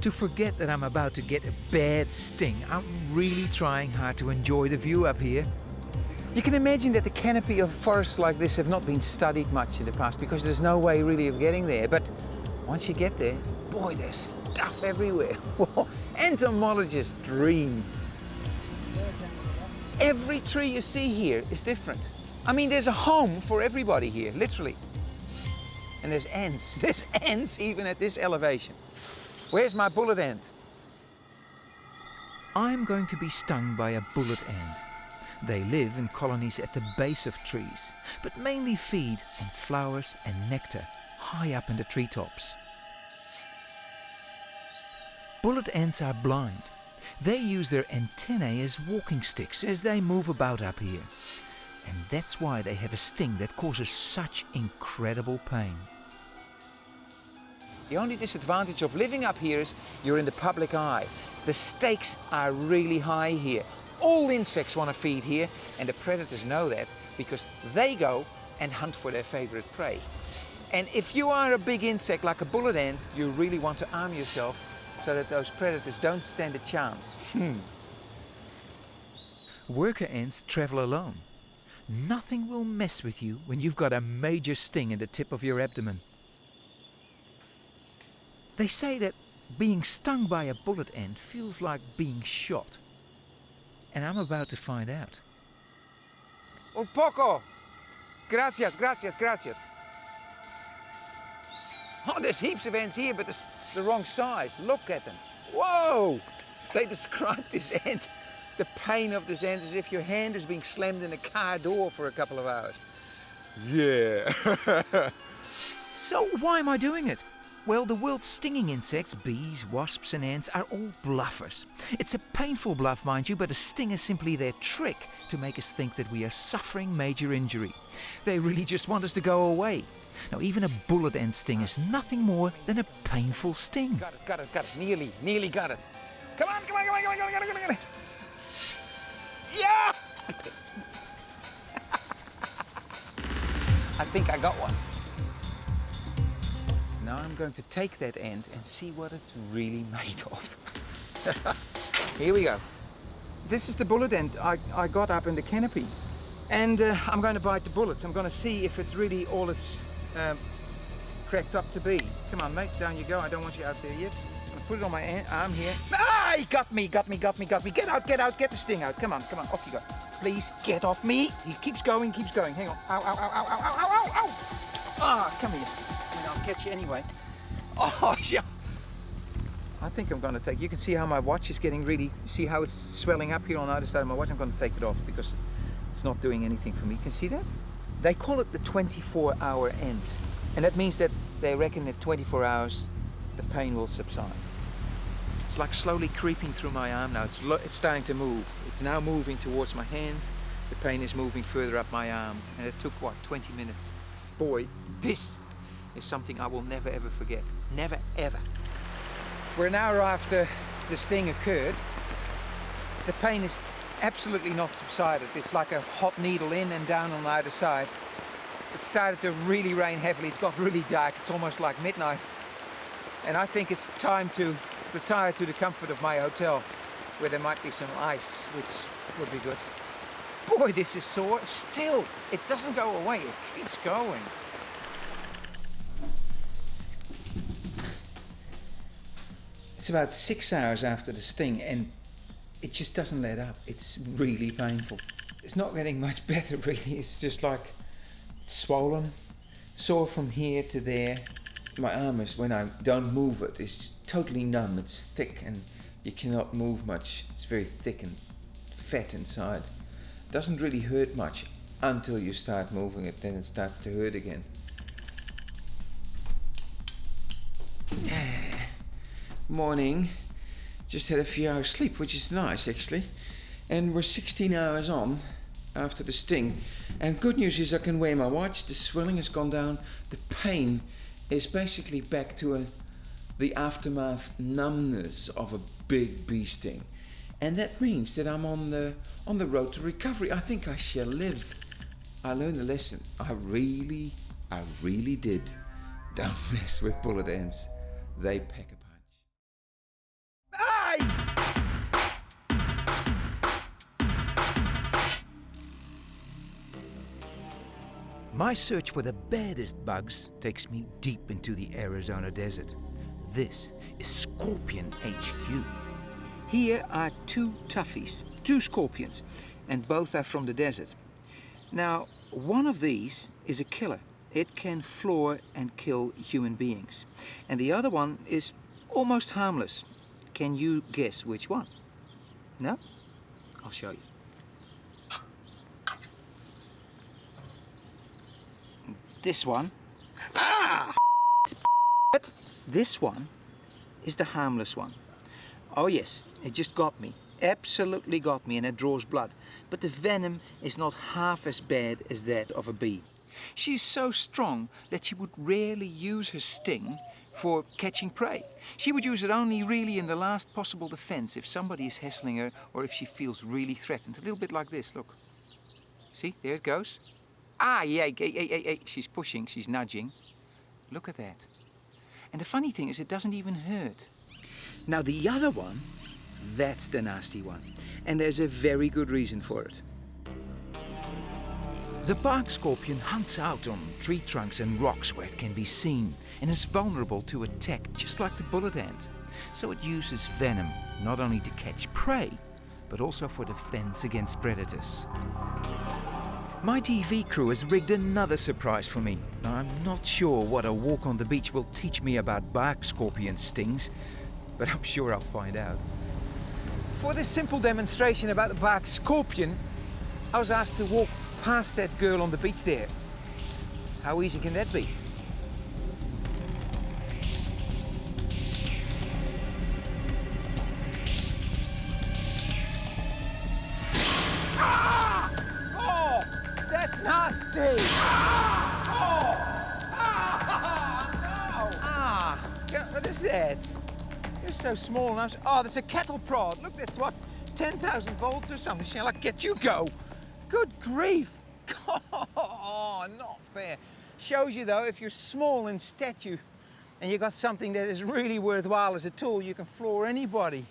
To forget that I'm about to get a bad sting, I'm really trying hard to enjoy the view up here. You can imagine that the canopy of forests like this have not been studied much in the past because there's no way really of getting there. But once you get there, boy, there's stuff everywhere. Entomologist dream. Every tree you see here is different. I mean, there's a home for everybody here, literally. And there's ants. There's ants even at this elevation. Where's my bullet ant? I'm going to be stung by a bullet ant. They live in colonies at the base of trees, but mainly feed on flowers and nectar high up in the treetops. Bullet ants are blind. They use their antennae as walking sticks as they move about up here. And that's why they have a sting that causes such incredible pain. The only disadvantage of living up here is you're in the public eye. The stakes are really high here. All insects want to feed here, and the predators know that because they go and hunt for their favorite prey. And if you are a big insect like a bullet ant, you really want to arm yourself so that those predators don't stand a chance. Worker ants travel alone. Nothing will mess with you when you've got a major sting in the tip of your abdomen. They say that being stung by a bullet ant feels like being shot. And I'm about to find out. Un poco. Gracias, gracias, gracias. Oh, there's heaps of ants here, but it's the wrong size. Look at them. Whoa! They describe this ant, the pain of this ant, as if your hand is being slammed in a car door for a couple of hours. Yeah. So why am I doing it? Well, the world's stinging insects, bees, wasps and ants, are all bluffers. It's a painful bluff, mind you, but a sting is simply their trick to make us think that we are suffering major injury. They really just want us to go away. Now, even a bullet ant sting is nothing more than a painful sting. Got it. Nearly got it. Come on. Yeah! I think I got one. Now I'm going to take that ant and see what it's really made of. Here we go. This is the bullet ant I got up in the canopy. And I'm going to bite the bullets. I'm going to see if it's really all it's cracked up to be. Come on, mate, down you go. I don't want you out there yet. I'm going to put it on my arm here. Ah, he got me. Get out, get the sting out. Come on, off you go. Please, get off me. He keeps going. Hang on. Ow. Ah, come here. I'll catch you anyway. Oh, yeah. I think I'm going to take, you can see how my watch is getting really, see how it's swelling up here on either side of my watch. I'm going to take it off because it's not doing anything for me. You can see that? They call it the 24-hour end. And that means that they reckon that 24 hours, the pain will subside. It's like slowly creeping through my arm now. It's starting to move. It's now moving towards my hand. The pain is moving further up my arm. And it took, what, 20 minutes? Boy, this is something I will never ever forget. Never ever. We're an hour after the sting occurred. The pain is absolutely not subsided. It's like a hot needle in and down on either side. It started to really rain heavily. It's got really dark. It's almost like midnight. And I think it's time to retire to the comfort of my hotel, where there might be some ice, which would be good. Boy, this is sore. Still, it doesn't go away. It keeps going. It's about 6 hours after the sting, and it just doesn't let up. It's really painful. It's not getting much better, really. It's just like it's swollen, sore from here to there. My arm is, when I don't move it, it's totally numb. It's thick and you cannot move much. It's very thick and fat inside. Doesn't really hurt much until you start moving it, then it starts to hurt again. Morning. Just had a few hours sleep, which is nice actually. And we're 16 hours on after the sting. And good news is I can weigh my watch. The swelling has gone down. The pain is basically back to the aftermath numbness of a big bee sting. And that means that I'm on the road to recovery. I think I shall live. I learned a lesson. I really did. Don't mess with bullet ants. They pack a punch. My search for the baddest bugs takes me deep into the Arizona desert. This is Scorpion HQ. Here are two toughies, two scorpions, and both are from the desert. Now, one of these is a killer. It can floor and kill human beings. And the other one is almost harmless. Can you guess which one? No? I'll show you. This one. Ah! But this one is the harmless one. Oh yes, it just got me. Absolutely got me, and it draws blood. But the venom is not half as bad as that of a bee. She's so strong that she would rarely use her sting for catching prey. She would use it only really in the last possible defense, if somebody is hassling her or if she feels really threatened. A little bit like this, look. See, there it goes. Ah, yeah, she's pushing, she's nudging. Look at that. And the funny thing is, it doesn't even hurt. Now the other one, that's the nasty one. And there's a very good reason for it. The bark scorpion hunts out on tree trunks and rocks where it can be seen and is vulnerable to attack just like the bullet ant. So it uses venom not only to catch prey, but also for defense against predators. My TV crew has rigged another surprise for me. I'm not sure what a walk on the beach will teach me about bark scorpion stings, but I'm sure I'll find out. For this simple demonstration about the bark scorpion, I was asked to walk past that girl on the beach there. How easy can that be? Ah! Oh, that's nasty! Ah! Oh! Ah! No! Ah! What is that? You're so small now. Oh, that's a cattle prod. Look, that's what, 10,000 volts or something. Shall I get you go? Good grief! Oh, not fair. Shows you though, if you're small in stature and you got something that is really worthwhile as a tool, you can floor anybody.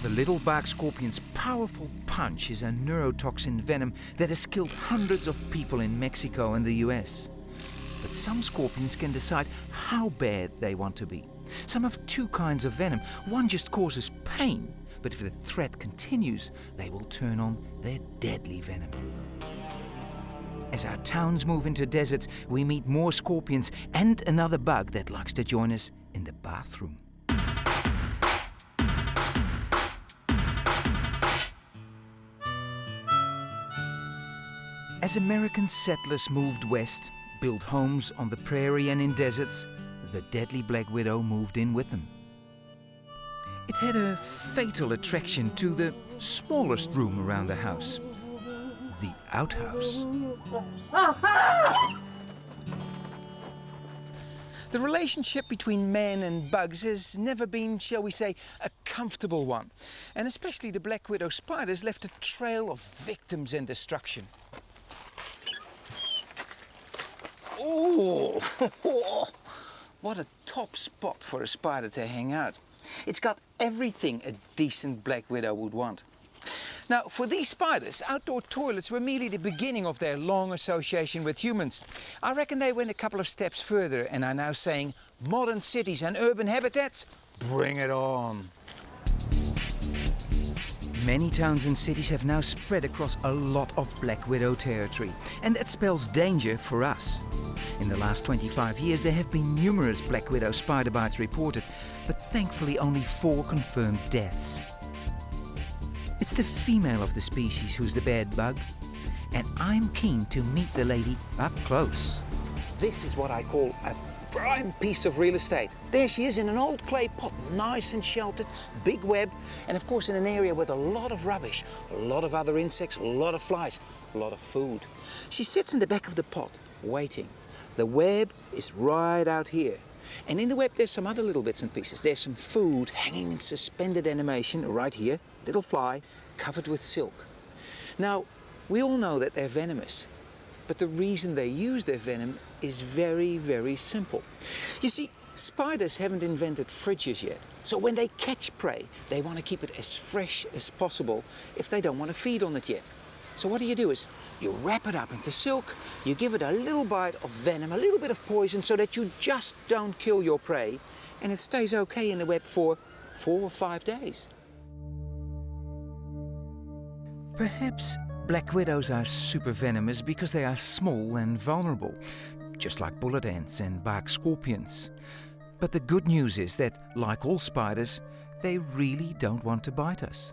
The little bark scorpion's powerful punch is a neurotoxin venom that has killed hundreds of people in Mexico and the US. But some scorpions can decide how bad they want to be. Some have two kinds of venom. One just causes pain, but if the threat continues, they will turn on their deadly venom. As our towns move into deserts, we meet more scorpions and another bug that likes to join us in the bathroom. As American settlers moved west, built homes on the prairie and in deserts, the deadly black widow moved in with them. It had a fatal attraction to the smallest room around the house, the outhouse. The relationship between men and bugs has never been, shall we say, a comfortable one. And especially the black widow spiders left a trail of victims and destruction. Oh, what a top spot for a spider to hang out. It's got everything a decent black widow would want. Now, for these spiders, outdoor toilets were merely the beginning of their long association with humans. I reckon they went a couple of steps further and are now saying, modern cities and urban habitats, bring it on. Many towns and cities have now spread across a lot of black widow territory, and that spells danger for us. In the last 25 years, there have been numerous black widow spider bites reported, but thankfully only 4 confirmed deaths. It's the female of the species who's the bad bug, and I'm keen to meet the lady up close. This is what I call a prime piece of real estate. There she is in an old clay pot, nice and sheltered, big web, and of course in an area with a lot of rubbish, a lot of other insects, a lot of flies, a lot of food. She sits in the back of the pot, waiting. The web is right out here. And in the web there's some other little bits and pieces. There's some food hanging in suspended animation right here, little fly, covered with silk. Now, we all know that they're venomous, but the reason they use their venom is very, very simple. You see, spiders haven't invented fridges yet, so when they catch prey, they want to keep it as fresh as possible if they don't want to feed on it yet. So what do is you wrap it up into silk, you give it a little bite of venom, a little bit of poison, so that you just don't kill your prey, and it stays okay in the web for 4 or 5 days. Perhaps black widows are super venomous because they are small and vulnerable, just like bullet ants and bark scorpions. But the good news is that, like all spiders, they really don't want to bite us.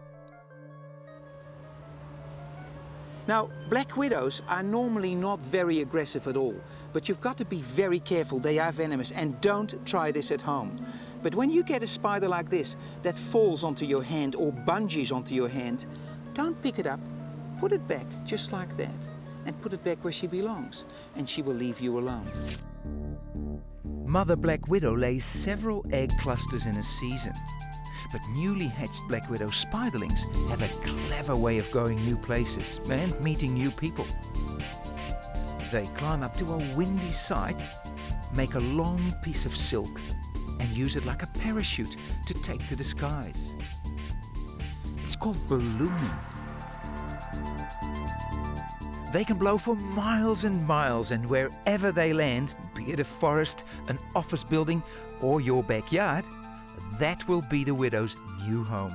Now, black widows are normally not very aggressive at all, but you've got to be very careful, they are venomous, and don't try this at home. But when you get a spider like this that falls onto your hand or bungees onto your hand, don't pick it up, put it back just like that, and put it back where she belongs, and she will leave you alone. Mother black widow lays several egg clusters in a season. But newly hatched black widow spiderlings have a clever way of going new places and meeting new people. They climb up to a windy site, make a long piece of silk, and use it like a parachute to take to the skies. It's called ballooning. They can blow for miles and miles, and wherever they land, be it a forest, an office building, or your backyard, that will be the widow's new home.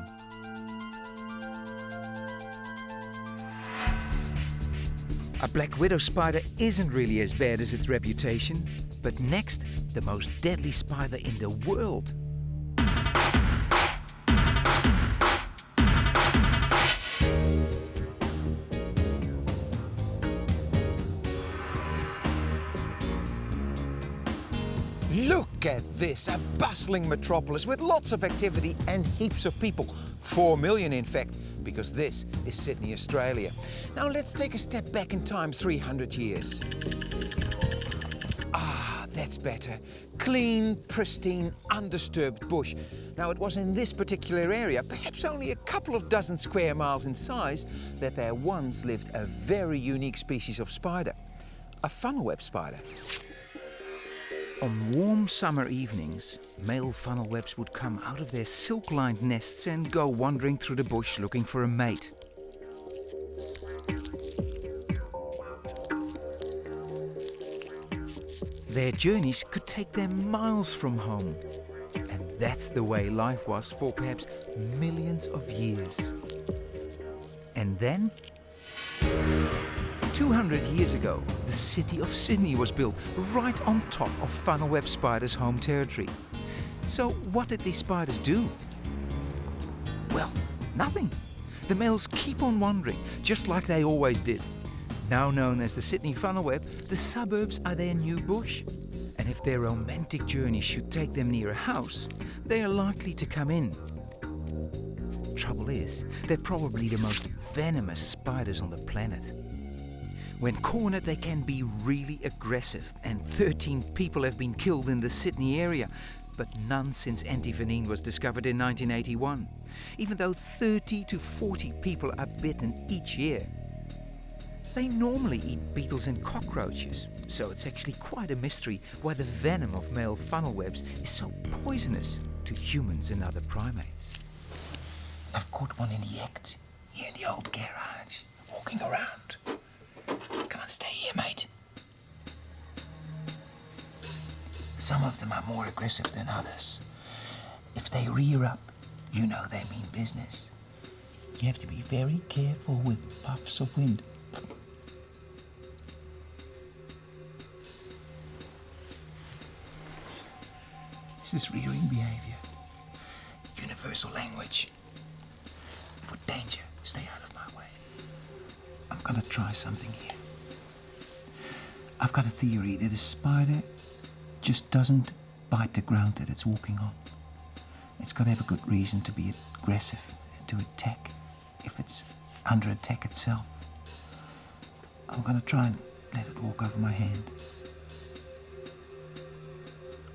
A black widow spider isn't really as bad as its reputation, but next, the most deadly spider in the world. Look at this, a bustling metropolis with lots of activity and heaps of people. 4 million, in fact, because this is Sydney, Australia. Now let's take a step back in time 300 years. Ah, that's better. Clean, pristine, undisturbed bush. Now it was in this particular area, perhaps only a couple of dozen square miles in size, that there once lived a very unique species of spider, a funnel web spider. On warm summer evenings, male funnel webs would come out of their silk-lined nests and go wandering through the bush looking for a mate. Their journeys could take them miles from home. And that's the way life was for perhaps millions of years. And then, 200 years ago, the city of Sydney was built right on top of funnel web spiders' home territory. So what did these spiders do? Well, nothing. The males keep on wandering, just like they always did. Now known as the Sydney funnel web, the suburbs are their new bush. And if their romantic journey should take them near a house, they are likely to come in. Trouble is, they're probably the most venomous spiders on the planet. When cornered, they can be really aggressive, and 13 people have been killed in the Sydney area, but none since antivenin was discovered in 1981, even though 30 to 40 people are bitten each year. They normally eat beetles and cockroaches, so it's actually quite a mystery why the venom of male funnel webs is so poisonous to humans and other primates. I've caught one in the act, here in the old garage, walking around. Come on, stay here, mate. Some of them are more aggressive than others. If they rear up, you know they mean business. You have to be very careful with puffs of wind. This is rearing behavior. Universal language. For danger, stay out of my way. I'm gonna try something here. I've got a theory that a spider just doesn't bite the ground that it's walking on. It's got to have a good reason to be aggressive and to attack if it's under attack itself. I'm gonna try and let it walk over my hand.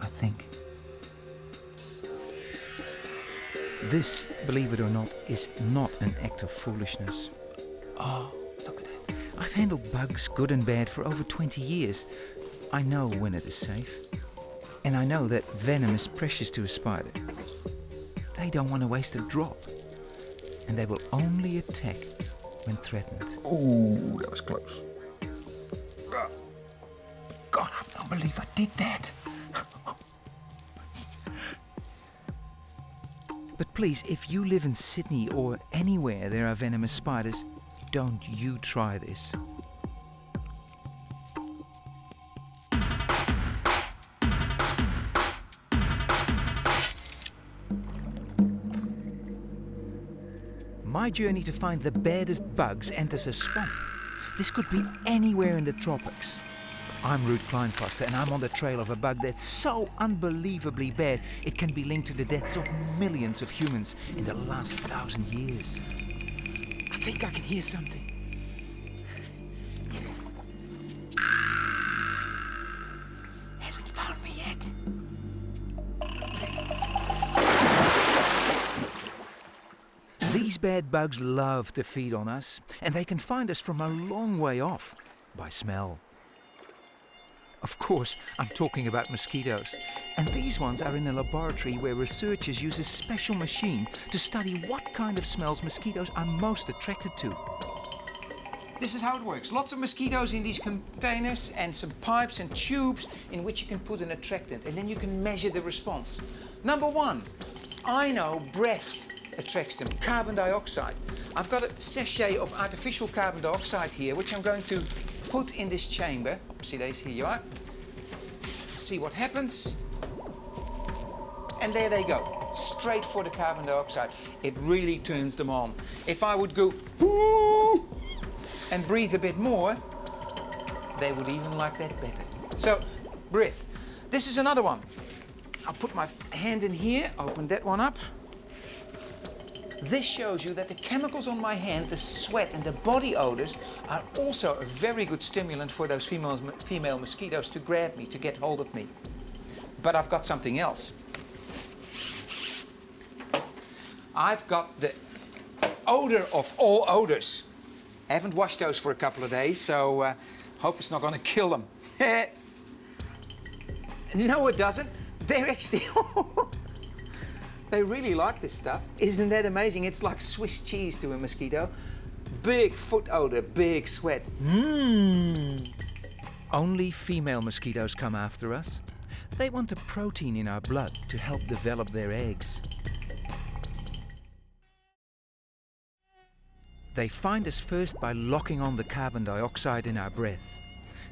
I think. This, believe it or not, is not an act of foolishness. Oh, look at that. I've handled bugs, good and bad, for over 20 years. I know when it is safe. And I know that venom is precious to a spider. They don't want to waste a drop. And they will only attack when threatened. Oh, that was close. God, I don't believe I did that. But please, if you live in Sydney or anywhere there are venomous spiders, don't you try this. My journey to find the baddest bugs enters a swamp. This could be anywhere in the tropics. I'm Ruud Kleinpaste, and I'm on the trail of a bug that's so unbelievably bad it can be linked to the deaths of millions of humans in the last 1,000 years. I think I can hear something. Hasn't found me yet. These bad bugs love to feed on us, and they can find us from a long way off, by smell. Of course, I'm talking about mosquitoes. And these ones are in a laboratory where researchers use a special machine to study what kind of smells mosquitoes are most attracted to. This is how it works. Lots of mosquitoes in these containers and some pipes and tubes in which you can put an attractant, and then you can measure the response. Number one, I know breath attracts them, carbon dioxide. I've got a sachet of artificial carbon dioxide here, which I'm going to put in this chamber. Oopsie-daisy, here you are. See what happens. And there they go, straight for the carbon dioxide. It really turns them on. If I would go and breathe a bit more, they would even like that better. So, breath. This is another one. I'll put my hand in here, open that one up. This shows you that the chemicals on my hand, the sweat and the body odors, are also a very good stimulant for those female mosquitoes to grab me, to get hold of me. But I've got something else. I've got the odor of all odors. I haven't washed those for a couple of days, so hope it's not going to kill them. No, it doesn't. They're actually... They really like this stuff. Isn't that amazing? It's like Swiss cheese to a mosquito. Big foot odor, big sweat. Only female mosquitoes come after us. They want a protein in our blood to help develop their eggs. They find us first by locking on the carbon dioxide in our breath.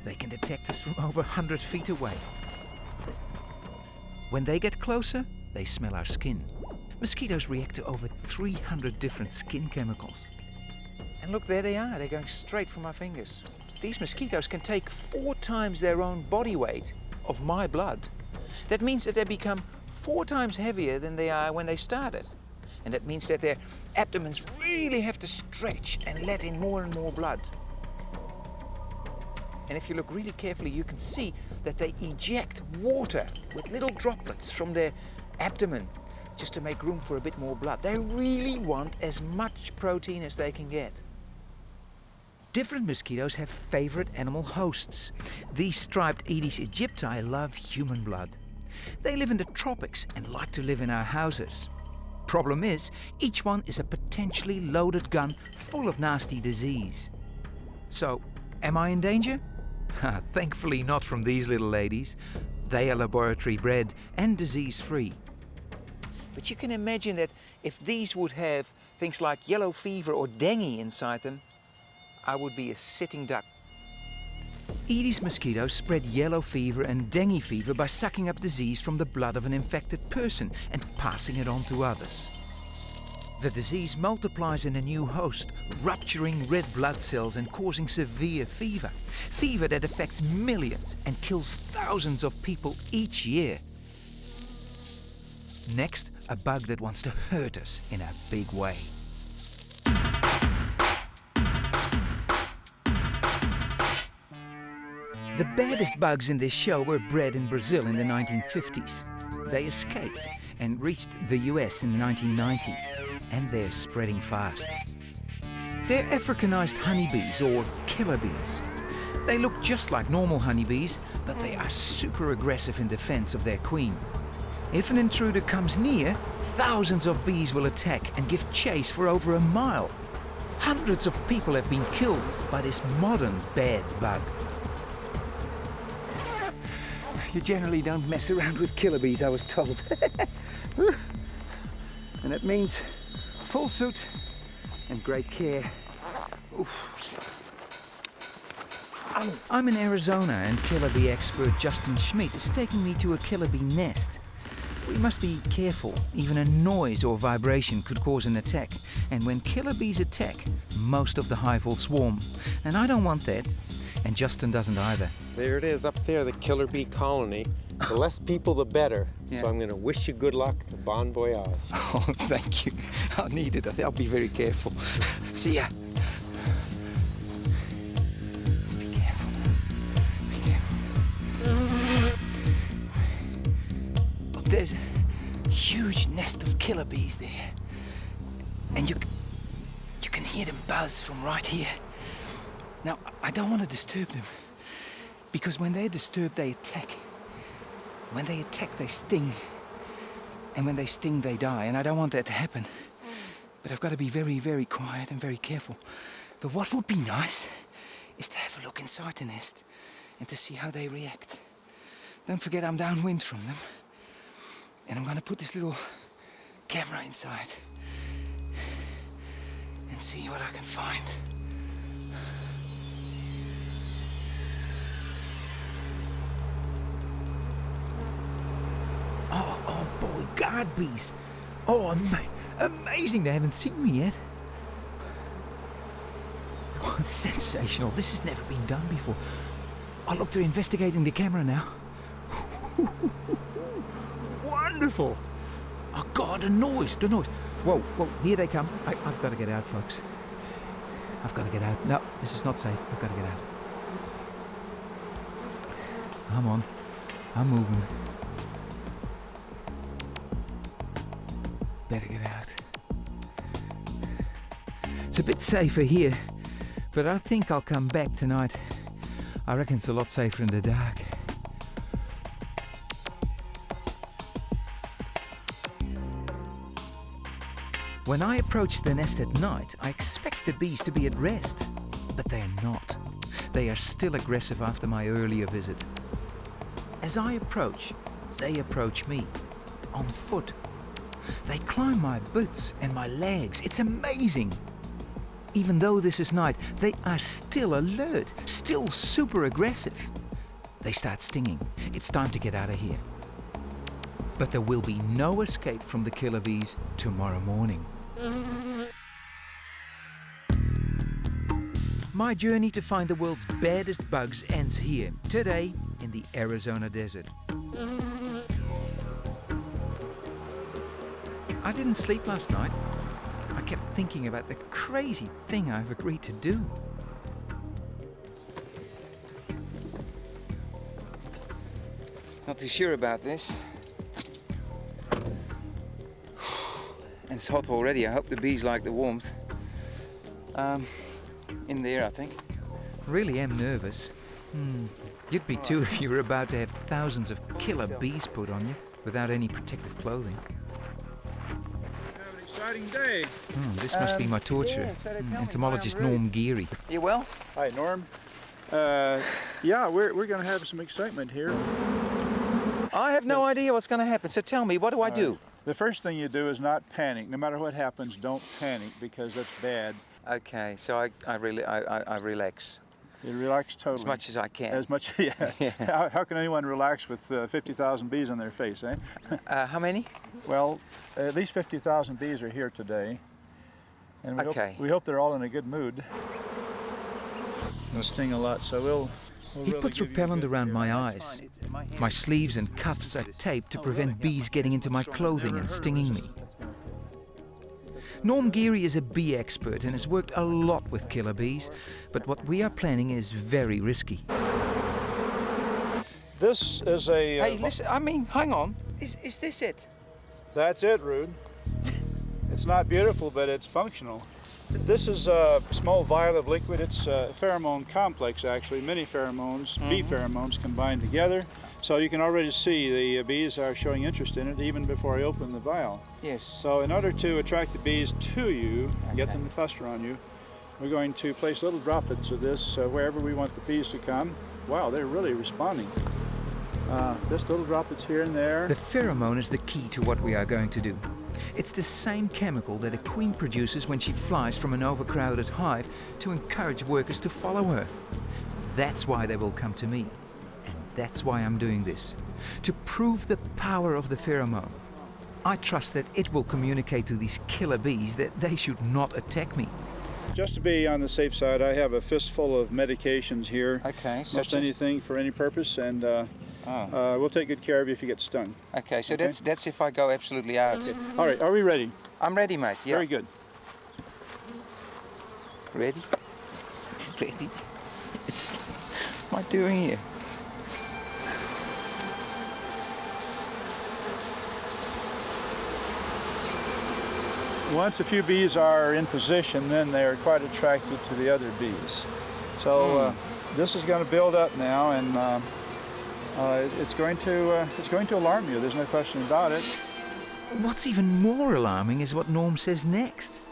They can detect us from over 100 feet away. When they get closer, they smell our skin. Mosquitoes react to over 300 different skin chemicals. And look, there they are. They're going straight for my fingers. These mosquitoes can take 4 times their own body weight of my blood. That means that they become 4 times heavier than they are when they started. And that means that their abdomens really have to stretch and let in more and more blood. And if you look really carefully, you can see that they eject water with little droplets from their abdomen just to make room for a bit more blood. They really want as much protein as they can get. Different mosquitoes have favorite animal hosts. These striped Aedes aegypti love human blood. They live in the tropics and like to live in our houses. Problem is, each one is a potentially loaded gun full of nasty disease. So, am I in danger? Thankfully not from these little ladies. They are laboratory bred and disease-free. But you can imagine that if these would have things like yellow fever or dengue inside them, I would be a sitting duck. Aedes mosquitoes spread yellow fever and dengue fever by sucking up disease from the blood of an infected person and passing it on to others. The disease multiplies in a new host, rupturing red blood cells and causing severe fever. Fever that affects millions and kills thousands of people each year. Next, a bug that wants to hurt us in a big way. The baddest bugs in this show were bred in Brazil in the 1950s. They escaped and reached the US in 1990, and they're spreading fast. They're Africanized honeybees or killer bees. They look just like normal honeybees, but they are super aggressive in defense of their queen. If an intruder comes near, thousands of bees will attack and give chase for over a mile. Hundreds of people have been killed by this modern bad bug. You generally don't mess around with killer bees, I was told. And it means full suit and great care. Oof. I'm in Arizona and killer bee expert Justin Schmidt is taking me to a killer bee nest. We must be careful. Even a noise or vibration could cause an attack. And when killer bees attack, most of the hive will swarm. And I don't want that. And Justin doesn't either. There it is up there, the killer bee colony. The less people, the better. Yeah. So I'm going to wish you good luck. Bon voyage. Oh, thank you. I'll need it. I'll be very careful. See ya. Just be careful. Be careful. There's a huge nest of killer bees there. And you can hear them buzz from right here. Now, I don't want to disturb them, because when they're disturbed, they attack. When they attack, they sting. And when they sting, they die. And I don't want that to happen. But I've got to be very, very quiet and very careful. But what would be nice is to have a look inside the nest and to see how they react. Don't forget I'm downwind from them. And I'm going to put this little camera inside and see what I can find. Oh boy, guard bees. Oh, amazing, they haven't seen me yet. Oh, it's sensational, this has never been done before. Oh look, they're investigating the camera now. Wonderful. Oh God, the noise. Whoa, here they come. I've got to get out, folks. I've got to get out. No, this is not safe, I've got to get out. I'm on, I'm moving. Better get out. It's a bit safer here, but I think I'll come back tonight. I reckon it's a lot safer in the dark. When I approach the nest at night, I expect the bees to be at rest, but they are not. They are still aggressive after my earlier visit. As I approach, they approach me, on foot. They climb my boots and my legs. It's amazing. Even though this is night, they are still alert, still super aggressive. They start stinging. It's time to get out of here. But there will be no escape from the killer bees tomorrow morning. My journey to find the world's baddest bugs ends here, today in the Arizona desert. I didn't sleep last night. I kept thinking about the crazy thing I've agreed to do. Not too sure about this. And it's hot already. I hope the bees like the warmth. In there, I think. Really am nervous. You'd be too if you were about to have thousands of killer bees put on you without any protective clothing. Have an exciting day. This must be my torture. Entomologist Norm Geary. You well? Hi, Norm. Yeah, we're going to have some excitement here. I have no idea what's going to happen, so tell me, what do I do? The first thing you do is not panic. No matter what happens, don't panic because that's bad. Okay, so I relax. You relax totally. As much as I can. As much, yeah. How can anyone relax with 50,000 bees on their face, eh? How many? Well, at least 50,000 bees are here today. And we hope they're all in a good mood. They'll sting a lot, so we'll He puts repellent around my eyes. My sleeves and cuffs are taped to prevent bees getting into my clothing and stinging me. Norm Geary is a bee expert and has worked a lot with killer bees, but what we are planning is very risky. This is a... Hey, listen, I mean, hang on. Is this it? That's it, Ruud. It's not beautiful, but it's functional. This is a small vial of liquid. It's a pheromone complex, actually. Many pheromones, bee pheromones combined together. So you can already see the bees are showing interest in it even before I open the vial. Yes. So in order to attract the bees to you, get them to cluster on you, we're going to place little droplets of this wherever we want the bees to come. Wow, they're really responding. Just little droplets here and there. The pheromone is the key to what we are going to do. It's the same chemical that a queen produces when she flies from an overcrowded hive to encourage workers to follow her. That's why they will come to me. And that's why I'm doing this. To prove the power of the pheromone. I trust that it will communicate to these killer bees that they should not attack me. Just to be on the safe side, I have a fistful of medications here. Okay, Most anything for any purpose, and we'll take good care of you if you get stung. Okay, so that's if I go absolutely out. Okay. All right, are we ready? I'm ready, mate. Yeah. Very good. Ready? Ready? What am I doing here? Once a few bees are in position, then they are quite attracted to the other bees. So this is going to build up now, and it's going to alarm you. There's no question about it. What's even more alarming is what Norm says next.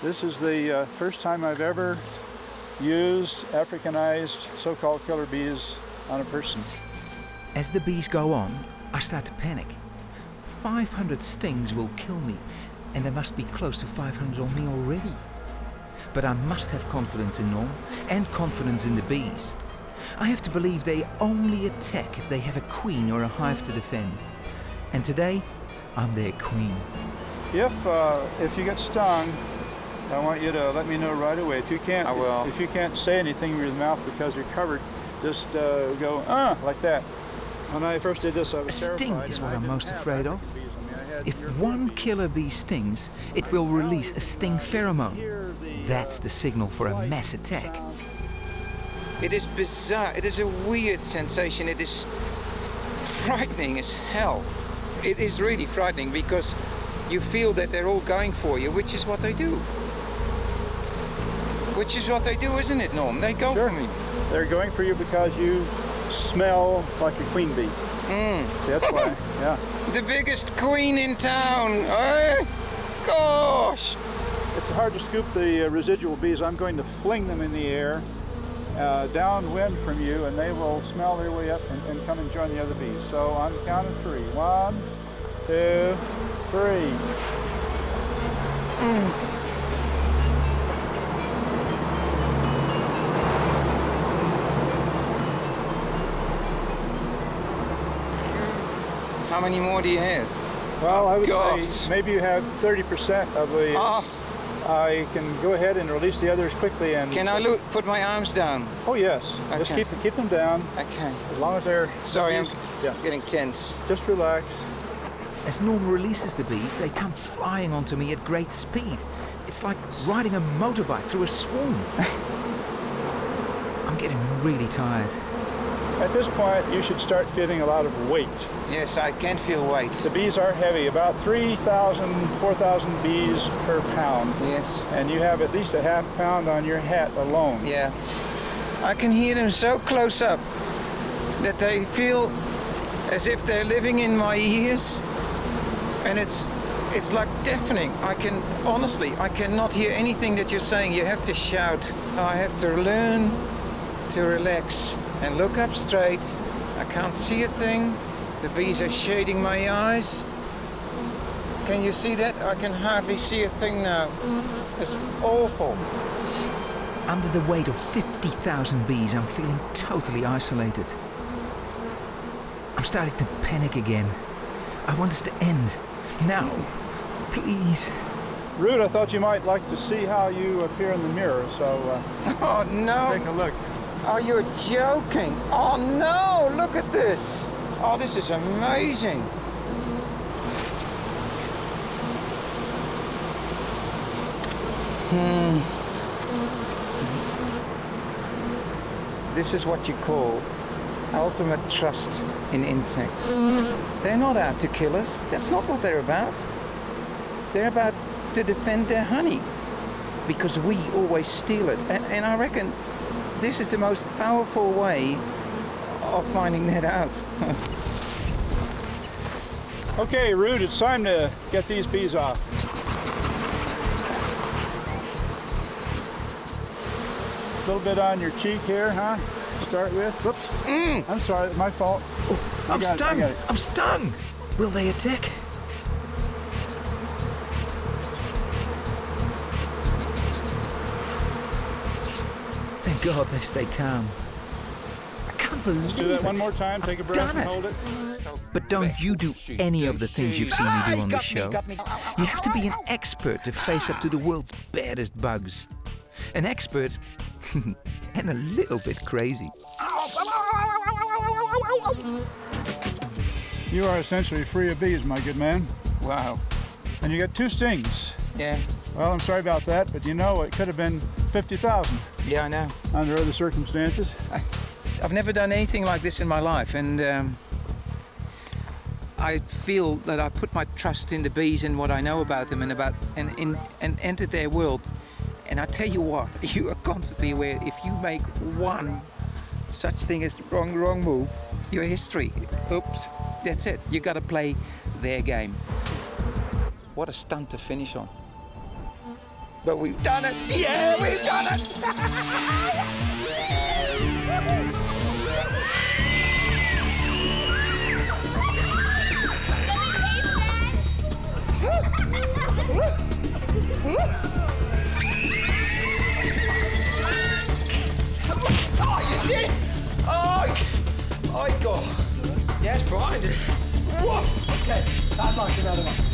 This is the first time I've ever used Africanized so-called killer bees on a person. As the bees go on, I start to panic. 500 stings will kill me, and there must be close to 500 on me already. But I must have confidence in Norm and confidence in the bees. I have to believe they only attack if they have a queen or a hive to defend. And today, I'm their queen. If you get stung, I want you to let me know right away. If you can't, I will. If you can't say anything with your mouth because you're covered, just go like that. When I first did this, I was A terrified. sting is what and I I'm didn't most have afraid African of. bees on me. I had If European one bees. killer bee stings, it will release a sting pheromone. That's the signal for a mass attack. It is bizarre. It is a weird sensation. It is frightening as hell. It is really frightening because you feel that they're all going for you, which is what they do. Which is what they do, isn't it, Norm? They go Sure. for me. They're going for you because you smell like a queen bee. See, that's why. Yeah. The biggest queen in town. Gosh. It's hard to scoop the residual bees. I'm going to fling them in the air, downwind from you, and they will smell their way up and come and join the other bees. So on the count of 3. 1, 2, 3. How many more do you have? Well, I would God. say maybe you have 30% of the... Oh, you can go ahead and release the others quickly and... can I put my arms down? Oh, yes. Just Okay. keep them down. Okay. As long as they're... Sorry, I'm Yeah. getting tense. Just relax. As Norm releases the bees, they come flying onto me at great speed. It's like riding a motorbike through a swarm. I'm getting really tired. At this point, you should start feeling a lot of weight. Yes, I can feel weight. The bees are heavy, about 3,000, 4,000 bees per pound. Yes. And you have at least a half pound on your hat alone. Yeah. I can hear them so close up that they feel as if they're living in my ears. And it's like deafening. I cannot hear anything that you're saying. You have to shout. I have to learn to relax and look up straight. I can't see a thing. The bees are shading my eyes. Can you see that? I can hardly see a thing now. It's awful. Under the weight of 50,000 bees, I'm feeling totally isolated. I'm starting to panic again. I want this to end. Now, please. Ruud, I thought you might like to see how you appear in the mirror, so Oh no! take a look. Oh, you're joking. Oh no, look at this. Oh, this is amazing. This is what you call ultimate trust in insects. They're not out to kill us. That's not what they're about. They're about to defend their honey because we always steal it. And I reckon this is the most powerful way of finding that out. Okay, Ruud, it's time to get these bees off. A little bit on your cheek here, huh? Start with. Whoops. I'm sorry, my fault. Oh, I'm I got it, stung! I got it. I'm stung! Will they attack? Thank God they stay calm. I can't believe Do that it. one more time. Take a breath done and it. hold it. But don't you do any of the things you've seen me do on this show. You have to be an expert to face up to the world's baddest bugs. An expert and a little bit crazy. You are essentially free of bees, my good man. Wow. And you got 2 stings. Yeah. Well, I'm sorry about that, but you know, it could have been 50,000 Yeah, I know. under other circumstances. I've never done anything like this in my life, and I feel that I put my trust in the bees and what I know about them and entered their world. And I tell you what, you are constantly aware if you make one such thing as wrong move, your history. Oops, that's it. You got to play their game. What a stunt to finish on. But we've done it. Yeah, we've done it. Oh, you did! Oh, I got. Yes, fine. Whoa! Okay, I'd like another one.